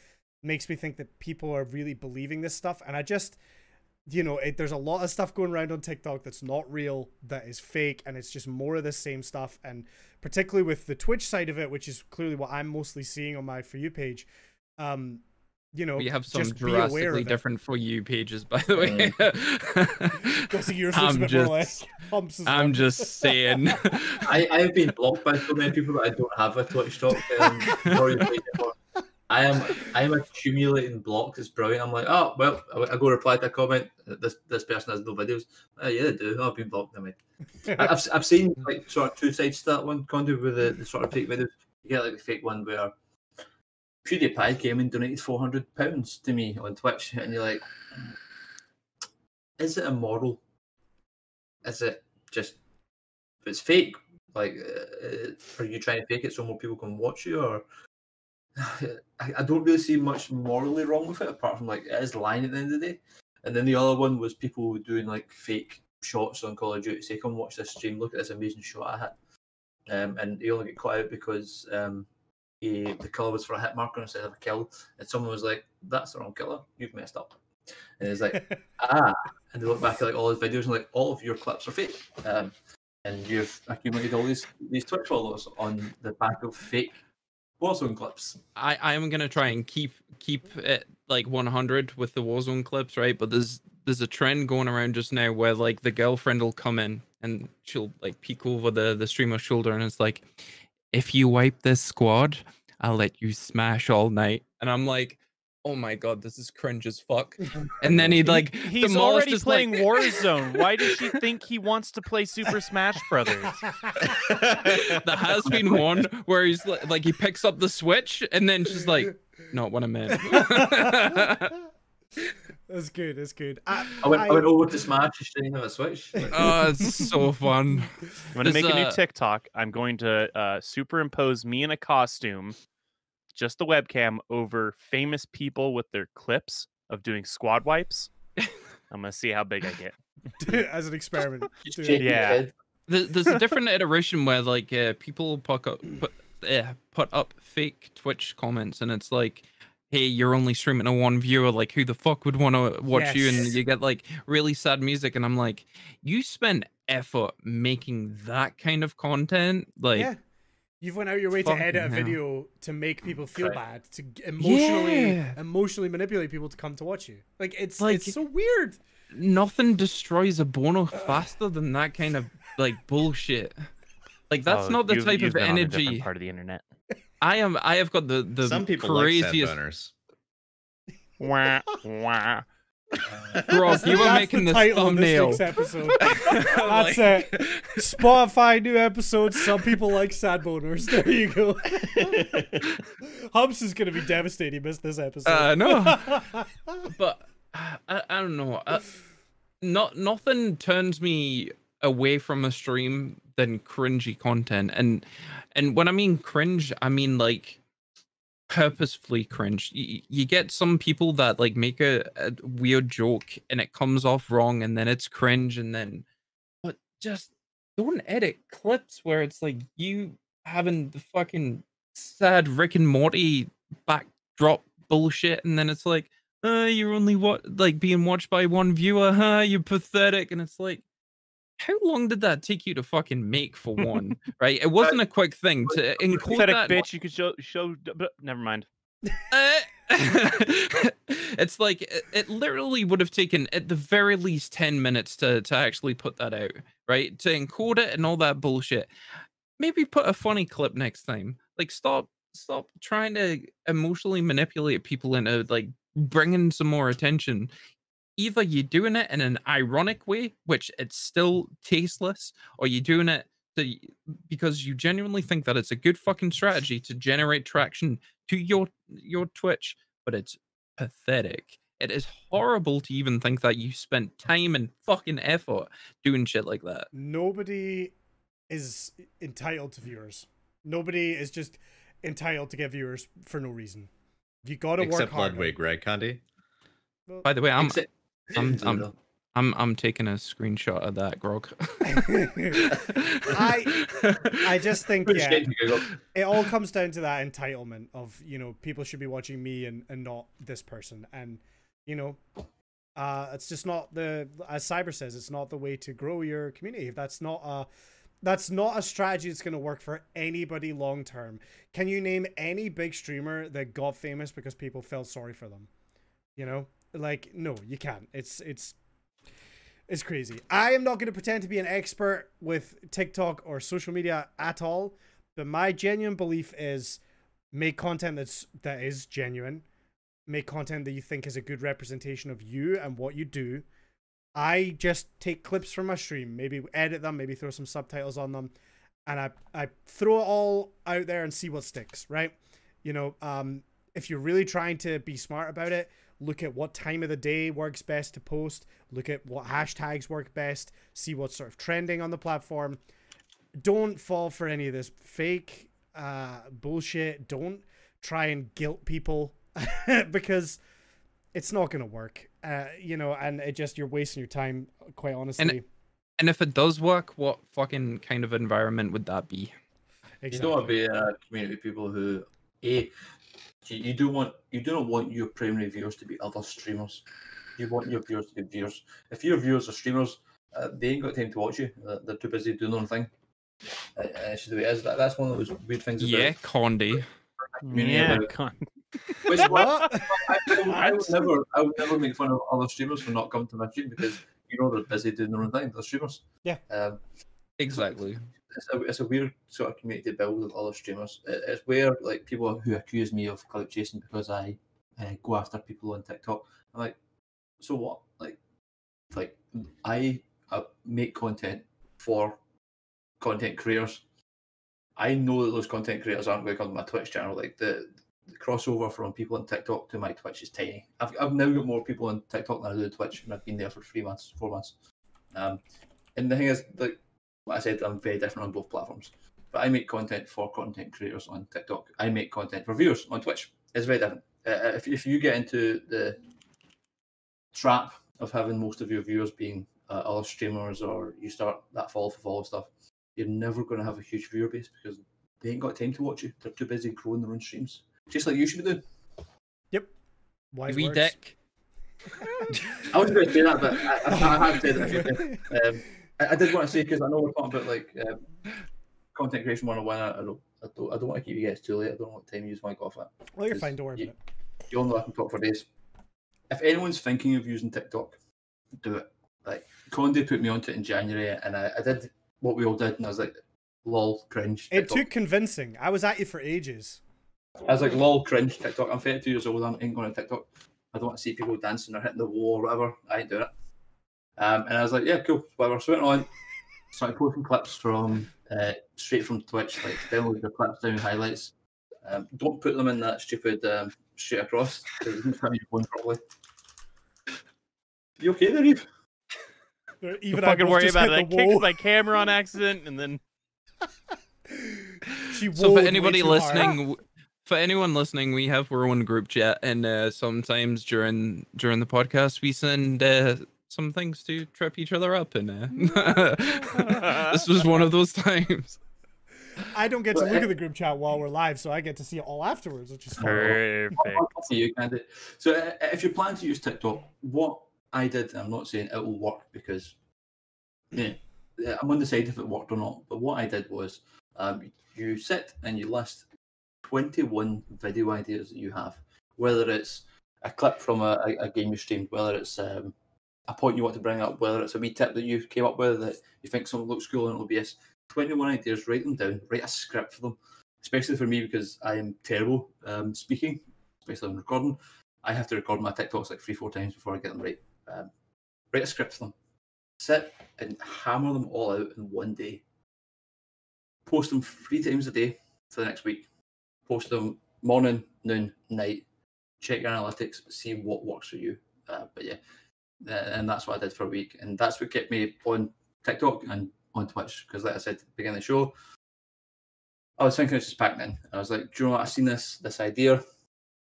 makes me think that people are really believing this stuff. And you know, there's a lot of stuff going around on TikTok that's not real, that is fake, and it's just more of the same stuff. And particularly with the Twitch side of it, which is clearly what I'm mostly seeing on my For You page, you know, We have some just be aware drastically of it. different For You pages, by the way. Guessing yours looks a bit more like humps as I'm well. just saying. I've been blocked by so many people that I don't have a Twitch talk. I am accumulating blocks. It's brilliant. I'm like, oh well, I go reply to a comment. This person has no videos. Oh yeah, they do. Oh, I've been blocked. I mean, I've seen like sort of two sides to that one, Condu, with the sort of fake videos. You get like the fake one where PewDiePie came and donated £400 to me on Twitch, and you're like, is it immoral? Is it just? If it's fake, like, are you trying to fake it so more people can watch you, or? I don't really see much morally wrong with it, apart from like it is lying at the end of the day. And then the other one was people doing like fake shots on Call of Duty. Say, come watch this stream. Look at this amazing shot I had. And he only got caught out because the colour was for a hit marker instead of a kill. And someone was like, "That's the wrong colour. You've messed up." And it's like, ah. And they look back at like all his videos and like all of your clips are fake. And you've accumulated all these Twitch followers on the back of fake Warzone clips. I am gonna try and keep it like 100 with the Warzone clips, right? But there's a trend going around just now where like the girlfriend will come in and she'll like peek over the streamer's shoulder and it's like, if you wipe this squad, I'll let you smash all night. And I'm like, oh my god, this is cringe as fuck. And then he's He's already playing Warzone. Why does she think he wants to play Super Smash Brothers? There has been one where he's like he picks up the Switch and then she's like, not what I meant. That's good. That's good. I went over to Smash and she didn't have a Switch. Oh, it's so fun. I'm going to make a new TikTok. I'm going to superimpose me in a costume, just the webcam, over famous people with their clips of doing squad wipes. I'm going to see how big I get. As an experiment. Yeah. There's a different iteration where like people put up fake Twitch comments and it's like, hey, you're only streaming to one viewer, like who the fuck would want to watch you? And you get like really sad music and I'm like, you spend effort making that kind of content, like yeah. You've went out your way to edit a video to make people feel bad, to emotionally manipulate people to come to watch you. Like it's so weird. Nothing destroys a bono faster than that kind of like bullshit. Like that's not the type of energy. On a part of the internet. I have got the some people craziest. Like sad boners. Wah, wah. Bro, you were making the thumbnail. Of this episode. That's it. Spotify new episode. Some people like sad boners. There you go. Hubs is gonna be devastated. He missed this episode. No, but I don't know. Nothing turns me away from a stream than cringy content, and when I mean cringe, I mean like purposefully cringe. You get some people that like make a weird joke and it comes off wrong and then it's cringe, and then but just don't edit clips where it's like you having the fucking sad Rick and Morty backdrop bullshit and then it's like you're only being watched by one viewer, you're pathetic, and it's like, how long did that take you to fucking make for one? Right? It wasn't a quick thing to include that. Bitch, you could show. But never mind. It's like it literally would have taken at the very least 10 minutes to actually put that out, right? To encode it and all that bullshit. Maybe put a funny clip next time. Like stop trying to emotionally manipulate people into like bringing some more attention. Either you're doing it in an ironic way, which it's still tasteless, or you're doing it because you genuinely think that it's a good fucking strategy to generate traction to your Twitch, but it's pathetic. It is horrible to even think that you spent time and fucking effort doing shit like that. Nobody is entitled to viewers. Nobody is just entitled to get viewers for no reason. You gotta work hard. Except Ludwig, right, Candy? By the way, I'm taking a screenshot of that, Grog. I just think it all comes down to that entitlement of, you know, people should be watching me and not this person. And, you know, It's just not the, as Cyber says, it's not the way to grow your community. That's not a strategy that's going to work for anybody long term. Can you name any big streamer that got famous because people felt sorry for them? You know, like, no, you can't. It's crazy. I am not going to pretend to be an expert with TikTok or social media at all, but my genuine belief is make content that is genuine. Make content that you think is a good representation of you and what you do. I just take clips from my stream, maybe edit them, maybe throw some subtitles on them, and I throw it all out there and see what sticks, right? You know, if you're really trying to be smart about it, look at what time of the day works best to post, look at what hashtags work best, see what's sort of trending on the platform. Don't fall for any of this fake bullshit. Don't try and guilt people because it's not going to work, you know, and it just, you're wasting your time, quite honestly. And if it does work, what fucking kind of environment would that be? Exactly. You don't want to be in a community of people who, you don't want your primary viewers to be other streamers. You want your viewers to be viewers. If your viewers are streamers, they ain't got time to watch you. They're too busy doing their own thing. It's just the way it is. That's one of those weird things. Yeah, Condi. Yeah, Which what? I would never make fun of other streamers for not coming to my stream because you know they're busy doing their own thing. They're streamers. Yeah. Exactly. It's a weird sort of community to build with other streamers. It's where like people who accuse me of clout chasing because I go after people on TikTok. I'm like, so what? Like I make content for content creators. I know that those content creators aren't going to come to my Twitch channel. Like the crossover from people on TikTok to my Twitch is tiny. I've now got more people on TikTok than I do on Twitch, and I've been there for 4 months. And the thing is, like I said, I'm very different on both platforms. But I make content for content creators on TikTok. I make content for viewers on Twitch. It's very different. If you get into the trap of having most of your viewers being other streamers, or you start that follow for follow stuff, you're never going to have a huge viewer base because they ain't got time to watch you. They're too busy growing their own streams. Just like you should be doing. Yep. Wise Wee words. dick. I was going to say that, but I have said it. I did want to say, because I know we're talking about like content creation 101. I don't want to keep you guys too late. I don't know what time you just want to go off at. Well, you're fine. Don't worry about it. You all know I can talk for days. If anyone's thinking of using TikTok, do it. Like Condé put me onto it in January, and I did what we all did, and I was like, lol, cringe. It TikTok. took convincing. I was at you for ages. I was like, lol, cringe, TikTok. I'm 32 years old. I ain't going to TikTok. I don't want to see people dancing or hitting the wall or whatever. I ain't doing it. And I was like, yeah, cool, whatever. So I went on, started posting clips from straight from Twitch, like download the clips, down highlights. Don't put them in that stupid straight across because it doesn't fit your phone properly. You okay there, Eve? Even Don't fucking worry about it. I the kicked my camera on accident, and then She So for walled way anybody too hard. listening, for anyone listening, we have our own group chat, and sometimes during the podcast we send some things to trip each other up, and this was one of those times. I don't get to look at the group chat while we're live, so I get to see it all afterwards, which is fun. perfect. You can. So if you plan to use TikTok, what I did, and I'm not saying it will work because I'm undecided if it worked or not, but what I did was you sit and you list 21 video ideas that you have, whether it's a clip from a game you streamed, whether it's a point you want to bring up, whether it's a wee tip that you came up with that you think something looks cool in OBS. 21 ideas, write them down, write a script for them, especially for me because I am terrible speaking, especially when recording. I have to record my TikToks like 3-4 times before I get them right. Write a script for them. Sit and hammer them all out in one day. Post them 3 times a day for the next week. Post them morning, noon, night. Check your analytics, see what works for you. But yeah, and that's what I did for a week. And that's what kept me on TikTok and on Twitch. Because like I said at the beginning of the show, I was thinking it's just packing in. I was like, do you know what? I've seen this idea.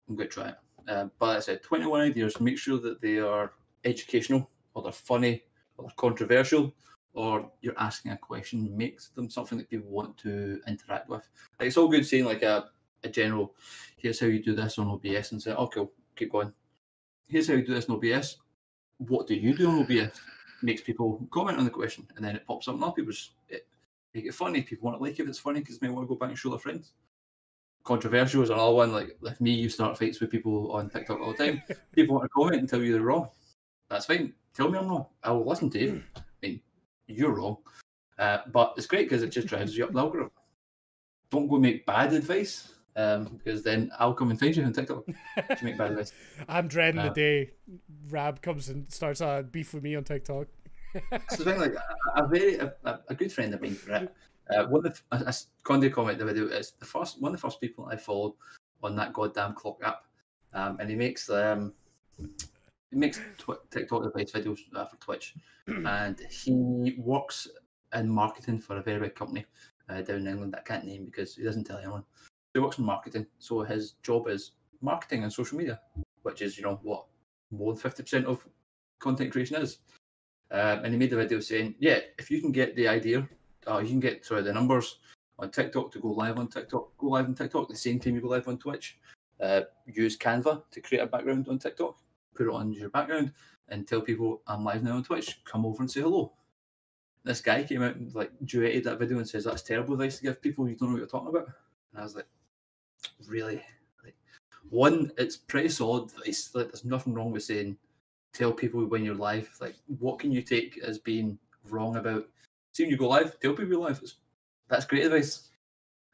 I'm going to try it. But like I said, 21 ideas. Make sure that they are educational, or they're funny, or they're controversial, or you're asking a question. Makes them something that people want to interact with. Like, it's all good saying like a general, here's how you do this on OBS, and say, oh cool, keep going. Here's how you do this in OBS. what do you do on OBS? Makes people comment on the question, and then it pops up and people make it funny. People want to like if it's funny because they want to go back and show their friends. Controversial is another one. Like me, you start fights with people on TikTok all the time. People want to comment and tell you they're wrong. That's fine. Tell me I'm wrong. I will listen to you. I mean, you're wrong. But it's great because it just drives you up the algorithm. Don't go make bad advice, because then I'll come and find you on TikTok to make bad advice. I'm dreading the day Rab comes and starts a beef with me on TikTok. So the thing, like a good friend of mine, Brett, one of the Conde comment the video is one of the first people I followed on that goddamn clock app, and he makes TikTok advice videos for Twitch, and he works in marketing for a very big company down in England that I can't name because he doesn't tell anyone. He works in marketing, so his job is marketing and social media, which is what more than 50% of content creation is. And he made the video saying, yeah, if you can get the idea, you can get the numbers on TikTok to go live on TikTok, the same time you go live on Twitch. Use Canva to create a background on TikTok, put it on your background, and tell people I'm live now on Twitch. Come over and say hello. This guy came out and duetted that video and says that's terrible advice to give people. You don't know what you're talking about. And I was like, really? One, it's pretty solid advice. There's nothing wrong with saying tell people when you're live. What can you take as being wrong about? See, when you go live, tell people you're live. That's great advice.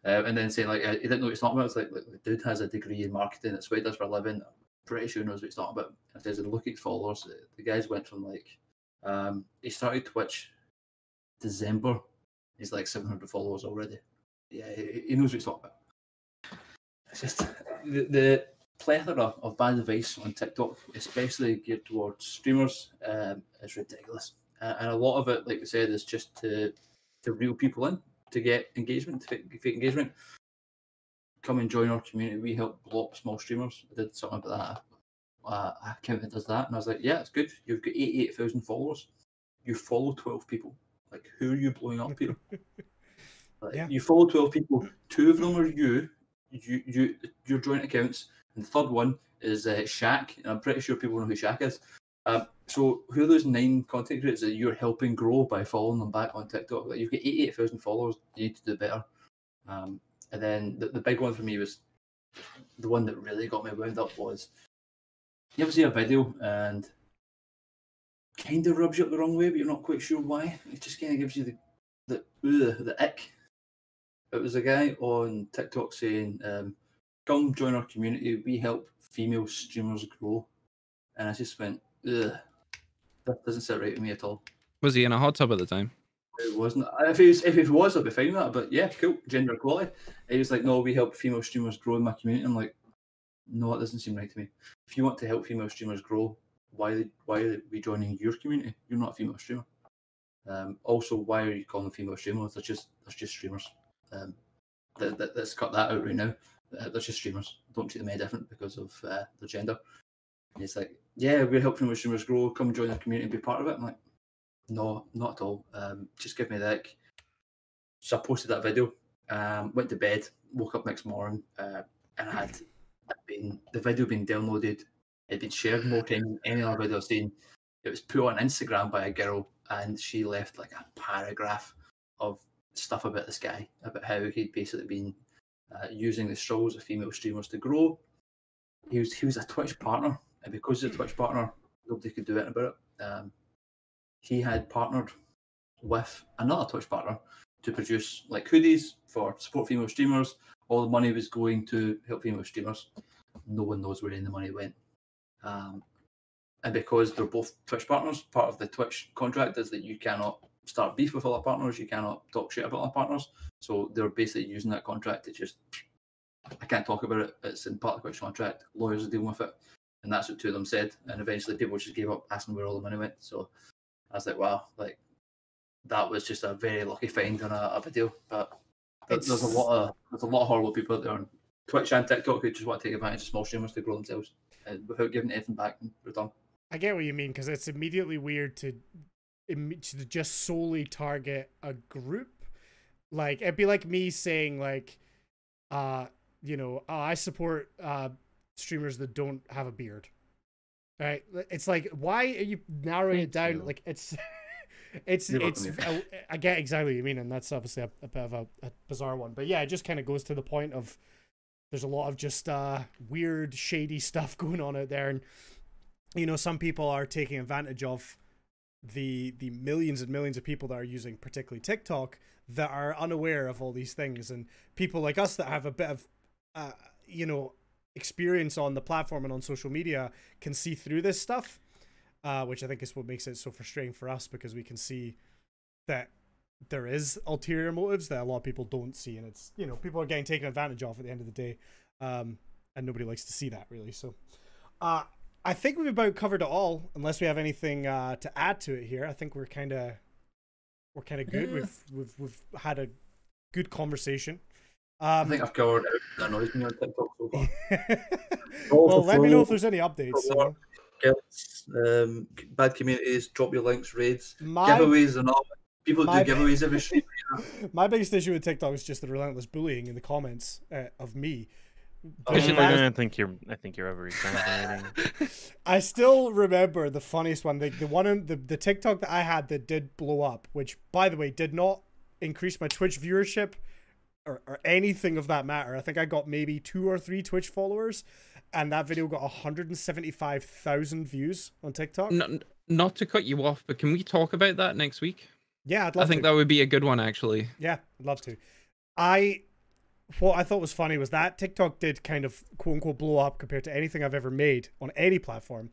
And then saying he didn't know what he's talking about. It's the dude has a degree in marketing. That's what he does for a living. I'm pretty sure he knows what he's talking about. If there's a look at his followers, the guys went from he started Twitch December. He's 700 followers already. Yeah, he knows what he's talking about. It's just the plethora of bad advice on TikTok, especially geared towards streamers, is ridiculous. And a lot of it, like we said, is just to reel people in, to get engagement, fake engagement. Come and join our community. We help blow up small streamers. I did something about that. A account that does that. And I was like, yeah, it's good. You've got 88,000 followers. You follow 12 people. Who are you blowing up here? Yeah. You follow 12 people. 2 of them are your joint accounts. And the third one is Shaq. And I'm pretty sure people know who Shaq is. So who are those 9 content creators that you're helping grow by following them back on TikTok? You've got 88,000 followers. You need to do better. And then the big one for me was the one that really got me wound up was you ever see a video and kind of rubs you up the wrong way, but you're not quite sure why. It just kind of gives you the ick. It was a guy on TikTok saying, come join our community. We help female streamers grow. And I just went, ugh, that doesn't sit right with me at all. Was he in a hot tub at the time? It wasn't. If he was, I'd be fine with that. But yeah, cool, gender equality. He was like, no, we help female streamers grow in my community. I'm like, no, it doesn't seem right to me. If you want to help female streamers grow, why are we joining your community? You're not a female streamer. Also, why are you calling them female streamers? They're just streamers. Let's cut that out right now. They're just streamers. Don't treat them any different because of their gender. And it's like, yeah, we're helping female streamers grow. Come join our community and be part of it. I'm like, no, not at all. Just give me the ick. So I posted that video. Went to bed. Woke up next morning, and the video being downloaded. It had been shared more times than any other video I've seen. It was put on Instagram by a girl, and she left a paragraph of stuff about this guy, about how he'd basically been using the struggles of female streamers to grow. He was a Twitch partner, and because he's a Twitch partner, nobody could do anything about it. He had partnered with another Twitch partner to produce hoodies for support female streamers. All the money was going to help female streamers. No one knows where any of the money went. And because they're both Twitch partners, part of the Twitch contract is that you cannot start beef with other partners, you cannot talk shit about other partners. So they're basically using that contract to just, I can't talk about it, it's in part of the Twitch contract, lawyers are dealing with it. And that's what 2 of them said. And eventually people just gave up asking where all the money went. So I was like, wow, that was just a very lucky find on a video. But there's a lot of horrible people out there on Twitch and TikTok who just want to take advantage of small streamers to grow themselves without giving anything back in return. I get what you mean, because it's immediately weird to just solely target a group. It'd be like me saying I support streamers that don't have a beard. Right? It's like, why are you narrowing it Thank down? you. Like, it's You're welcome, I get exactly what you mean, and that's obviously a bit of a bizarre one. But yeah, it just kind of goes to the point of there's a lot of just weird, shady stuff going on out there, and you know, some people are taking advantage of the millions and millions of people that are using particularly TikTok that are unaware of all these things, and people like us that have a bit of you know, experience on the platform and on social media can see through this stuff, which I think is what makes it so frustrating for us, because we can see that there is ulterior motives that a lot of people don't see, and it's, you know, people are getting taken advantage of at the end of the day, and nobody likes to see that, really. So I think we've about covered it all, unless we have anything to add to it here. I think we're kind of good. We've had a good conversation. I think I've covered everything that annoys me on TikTok so far. Well, let me know if there's any updates. You know? Guilds, bad communities, drop your links, raids, My- giveaways and all. People my- do giveaways every stream. My biggest issue with TikTok is just the relentless bullying in the comments of me. Oh, But yeah. I think you're over exaggerating. I still remember the funniest one, the one in the TikTok that I had that did blow up, which, by the way, did not increase my Twitch viewership or anything of that matter. I think I got maybe 2 or 3 Twitch followers, and that video got 175,000 views on TikTok. Not to cut you off, but can we talk about that next week? Yeah, I'd love I think to. that would be a good one, actually. Yeah, I'd love to. What I thought was funny was that TikTok did kind of quote unquote blow up compared to anything I've ever made on any platform.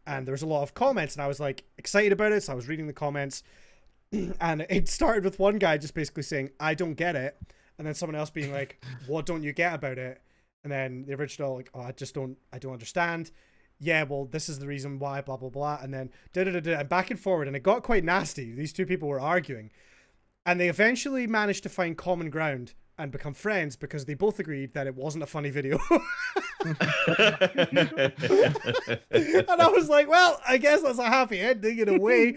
And there was a lot of comments, and I was like excited about it. So I was reading the comments, and it started with one guy just basically saying, "I don't get it." And then someone else being like, "What don't you get about it?" And then the original, like, "Oh, I don't understand." Yeah, well, this is the reason why, blah, blah, blah. And then and back and forward. And it got quite nasty. These two people were arguing. And they eventually managed to find common ground and become friends because they both agreed that it wasn't a funny video. And I was like, well, I guess that's a happy ending in a way.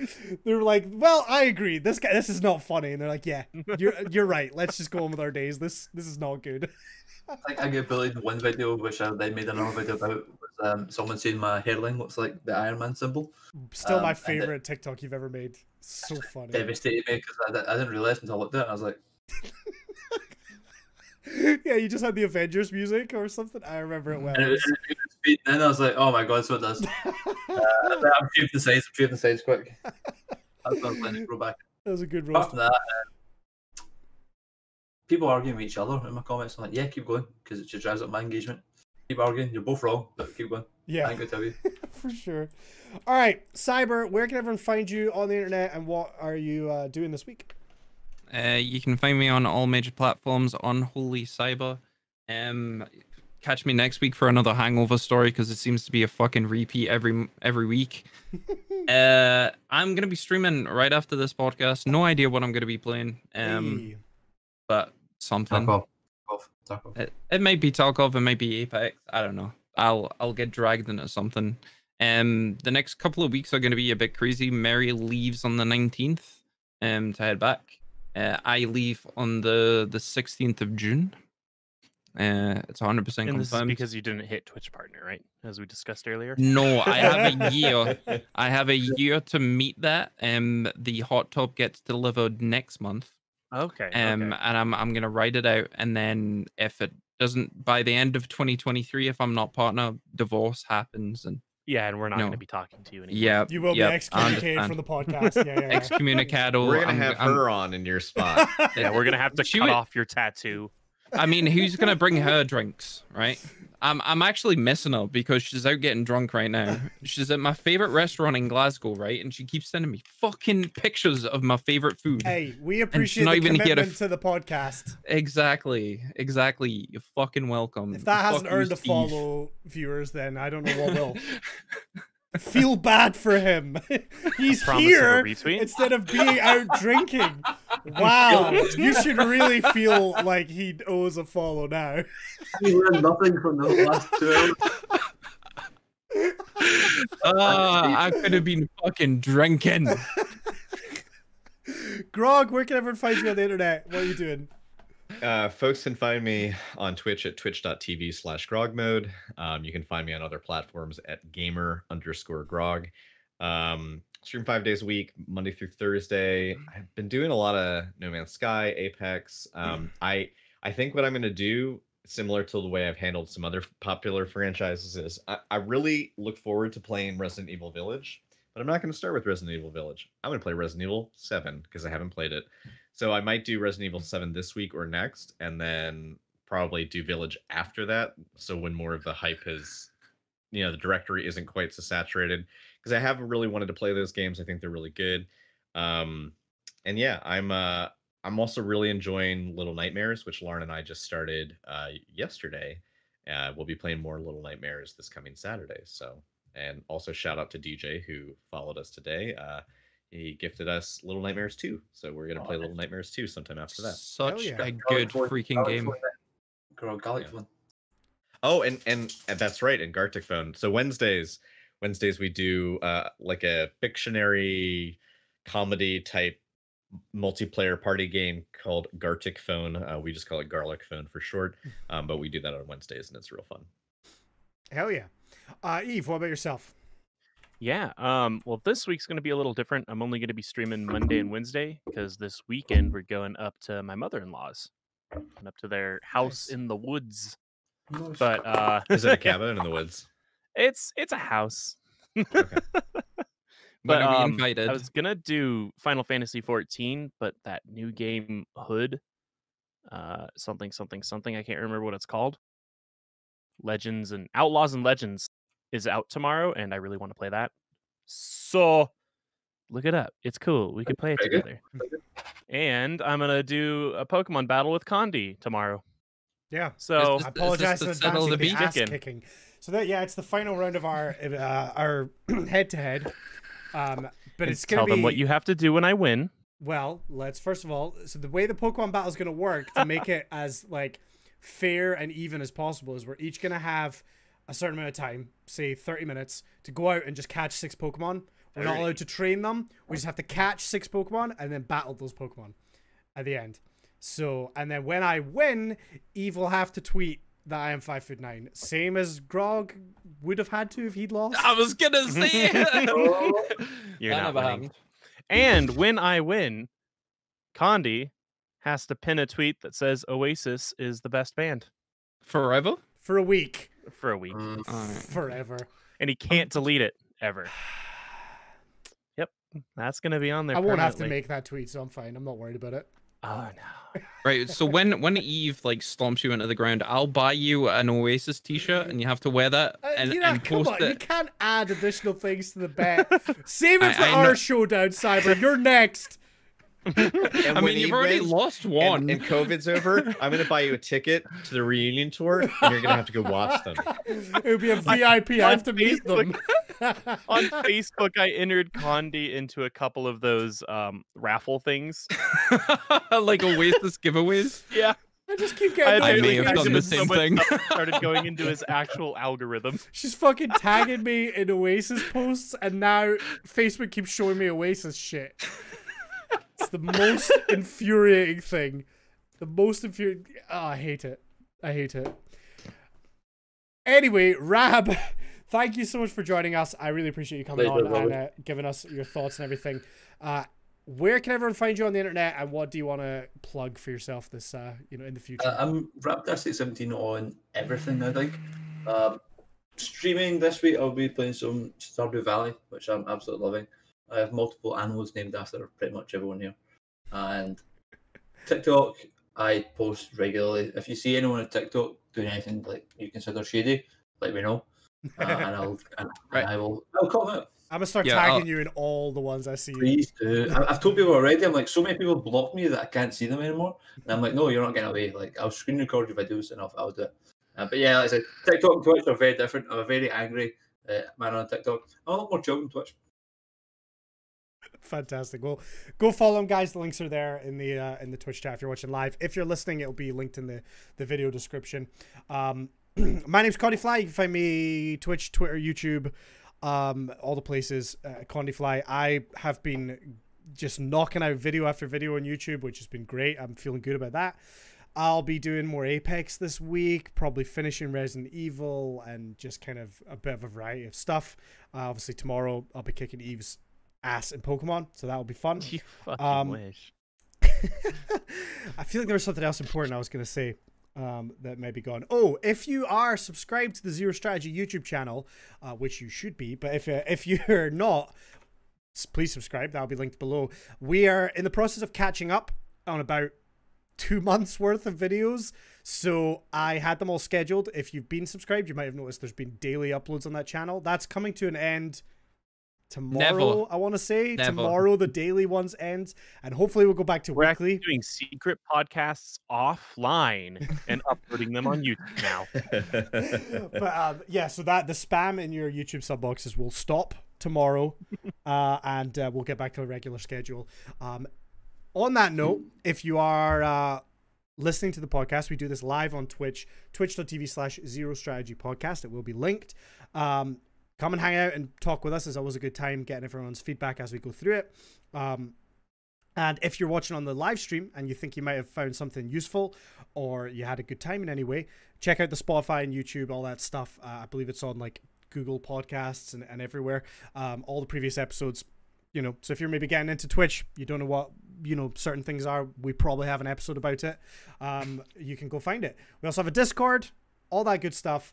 They were like, well, I agree. This is not funny. And they're like, yeah, you're right. Let's just go on with our days. This is not good. I think I get bullied in one video, which I then made another video about, was someone saying my hairline looks like the Iron Man symbol. Still my And favorite TikTok you've ever made. So funny. Devastated me because I didn't realise until I looked at it. I was like, Yeah, you just had the Avengers music or something. I remember it well. and then I was like, oh my god, so it does. I'm shaving the sides quick. That's what I'm planning to go back. That was a good Apart roast. from that, people arguing with each other in my comments. I'm like, yeah, keep going, because it just drives up my engagement. Keep arguing, you're both wrong, but keep going. Yeah. I ain't gonna tell you. For sure. All right, Cyber, where can everyone find you on the internet, and what are you doing this week? You can find me on all major platforms on Holy Cyber. Catch me next week for another Hangover story, because it seems to be a fucking repeat every week. I'm gonna be streaming right after this podcast. No idea what I'm gonna be playing. Hey. But something. Talk off. It might be Tarkov, it might be Apex. I don't know. I'll get dragged into something. The next couple of weeks are going to be a bit crazy. Mary leaves on the 19th to head back. I leave on the 16th of June. It's 100% And this is confirmed. because you didn't hit Twitch partner, right? As we discussed earlier. No, I have a year. I have a year to meet that. The hot top gets delivered next month. Okay. And I'm gonna write it out, and then if it doesn't, by the end of 2023, if I'm not partner, divorce happens, and yeah, and we're not going No. to be talking to you anymore. yeah, You will be excommunicated from the podcast. Yeah. excommunicado. We're gonna have her on in your spot. Yeah, we're gonna have to She cut would- off your tattoo. I mean, who's gonna bring her drinks, right? I'm actually missing her because she's out getting drunk right now. She's at my favorite restaurant in Glasgow, right? And she keeps sending me fucking pictures of my favorite food. Hey, we appreciate not the even here to commitment to the podcast. Exactly. You're fucking welcome. If that hasn't Fuck you, earned a Steve. follow, viewers, then I don't know what will. Feel bad for him. He's Promise of a here retweet. instead of being out drinking. Wow, you should really feel like he owes a follow now. We learned nothing from the last 2 hours. I could have been fucking drinking. Grog, where can everyone find you on the internet? What are you doing? Folks can find me on Twitch at twitch.tv/grogmode. You can find me on other platforms at gamer_grog. Stream 5 days a week, Monday through Thursday. I've been doing a lot of No Man's Sky, Apex. I think what I'm going to do, similar to the way I've handled some other popular franchises, is I really look forward to playing Resident Evil Village, but I'm not going to start with Resident Evil Village. I'm going to play Resident Evil 7 because I haven't played it. So I might do Resident Evil 7 this week or next, and then probably do Village after that. So when more of the hype is, the directory isn't quite so saturated, because I haven't really wanted to play those games. I think they're really good. And yeah, I'm also really enjoying Little Nightmares, which Lauren and I just started yesterday. We'll be playing more Little Nightmares this coming Saturday. So, and also shout out to DJ who followed us today. He gifted us Little Nightmares 2. So we're going to play Little Nightmares 2 sometime after that. Such yeah. a good freaking game. Garlic Phone. Oh, and that's right, and Gartic Phone. So Wednesdays we do like a Pictionary comedy type multiplayer party game called Gartic Phone. We just call it Garlic Phone for short. But we do that on Wednesdays, and it's real fun. Hell yeah. Eve, what about yourself? Yeah, well, this week's going to be a little different. I'm only going to be streaming Monday and Wednesday because this weekend we're going up to my mother-in-law's and up to their house Nice. in the woods. But Is it a cabin in the woods? it's a house. Okay. But When are we invited? I was gonna do Final Fantasy 14, but that new game Hood, something, I can't remember what it's called. Legends and Outlaws and Legends is out tomorrow, and I really want to play that. So look it up. It's cool. We could play it together. And I'm gonna do a Pokemon battle with Condi tomorrow. Yeah. So I apologize this in to settle advance for the the ass beef? kicking. So that it's the final round of our head-to-head. But it's gonna tell be them what you have to do when I win. Well, let's first of all. So the way the Pokemon battle is gonna work to make it as fair and even as possible is we're each gonna have a certain amount of time, say 30 minutes, to go out and just catch 6 Pokemon. We're not allowed to train them. We just have to catch 6 Pokemon and then battle those Pokemon at the end. So, and then when I win, Eve will have to tweet that I am 5'9", same as Grog would have had to if he'd lost. I was gonna say it. You're That not never winning. happened. And when I win, Condi has to pin a tweet that says Oasis is the best band Forever? For a week. for a week. Alright. Forever. And he can't delete it ever. Yep. That's going to be on there I won't have to permanently. make that tweet, so I'm fine. I'm not worried about it. Oh, no. Right, so when Eve stomps you into the ground, I'll buy you an Oasis t-shirt and you have to wear that and come post on, you it. can't add additional things to the bet. Save it for I our know. showdown, Cyber. You're next. And I when mean, you've Eve already wins, lost one. and COVID's over, I'm gonna buy you a ticket to the reunion tour, and you're gonna have to go watch them. It would be a VIP. I have to meet them. On Facebook, I entered Condi into a couple of those raffle things. Like Oasis giveaways. Yeah. I just keep I getting may have done the notifications. same so much thing. stuff started going into his actual algorithm. She's fucking tagging me in Oasis posts, and now Facebook keeps showing me Oasis shit. It's the most infuriating thing. The most infuriating. Oh, I hate it. I hate it. Anyway, Rab, thank you so much for joining us. I really appreciate you coming Pleasure, on and Robert. giving us your thoughts and everything. Where can everyone find you on the internet, and what do you want to plug for yourself this, in the future? I'm RABTASTIC17 on everything, I think. Streaming this week, I'll be playing some Stardew Valley, which I'm absolutely loving. I have multiple animals named after pretty much everyone here. And TikTok, I post regularly. If you see anyone on TikTok doing anything like you consider shady, let me know. And I'll call them out. I'm gonna start Yeah, tagging you in all the ones I see. Please do. I've told people already. I'm like, so many people block me that I can't see them anymore. And I'm like, no, you're not getting away. Like, I'll screen record your videos and I'll do it. But yeah, like I said, TikTok and Twitch are very different. I'm a very angry man on TikTok. I'm a lot more chill on Twitch. Fantastic. Well, go follow them, guys. The links are there in the Twitch chat if you're watching live. If you're listening, it'll be linked in the video description. My name's Condyfly. You can find me Twitch, Twitter, YouTube, all the places. Condyfly. I have been just knocking out video after video on YouTube, which has been great. I'm feeling good about that. I'll be doing more Apex this week, probably finishing Resident Evil, and just kind of a bit of a variety of stuff. Obviously, tomorrow I'll be kicking Eve's ass in Pokemon, so that'll be fun. You fucking wish. I feel like there was something else important I was going to say that may be gone. Oh, if you are subscribed to the Zero Strategy YouTube channel, which you should be, but if you're not, please subscribe. That'll be linked below. We are in the process of catching up on about 2 months worth of videos, so I had them all scheduled. If you've been subscribed, you might have noticed there's been daily uploads on that channel. That's coming to an end tomorrow. Never. I want to say Never. tomorrow the daily ones end, and hopefully we'll go back to We're weekly. actually doing secret podcasts offline and uploading them on YouTube now. But yeah, so that the spam in your YouTube sub boxes will stop tomorrow, and we'll get back to a regular schedule. On that note, if you are listening to the podcast, we do this live on Twitch, twitch.tv/Zero Strategy Podcast. It will be linked. Come and hang out and talk with us. It's always a good time getting everyone's feedback as we go through it. And if you're watching on the live stream and you think you might have found something useful or you had a good time in any way, check out the Spotify and YouTube, all that stuff. I believe it's on like Google Podcasts and everywhere. All the previous episodes, you know, so if you're maybe getting into Twitch, you don't know what, you know, certain things are, we probably have an episode about it. You can go find it. We also have a Discord, all that good stuff.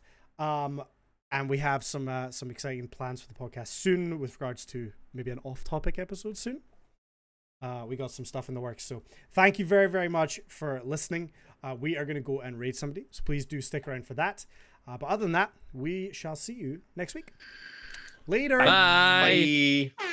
And we have some exciting plans for the podcast soon with regards to maybe an off-topic episode soon. We got some stuff in the works. So thank you very, very much for listening. We are going to go and raid somebody, so please do stick around for that. But other than that, we shall see you next week. Later. Bye. Bye.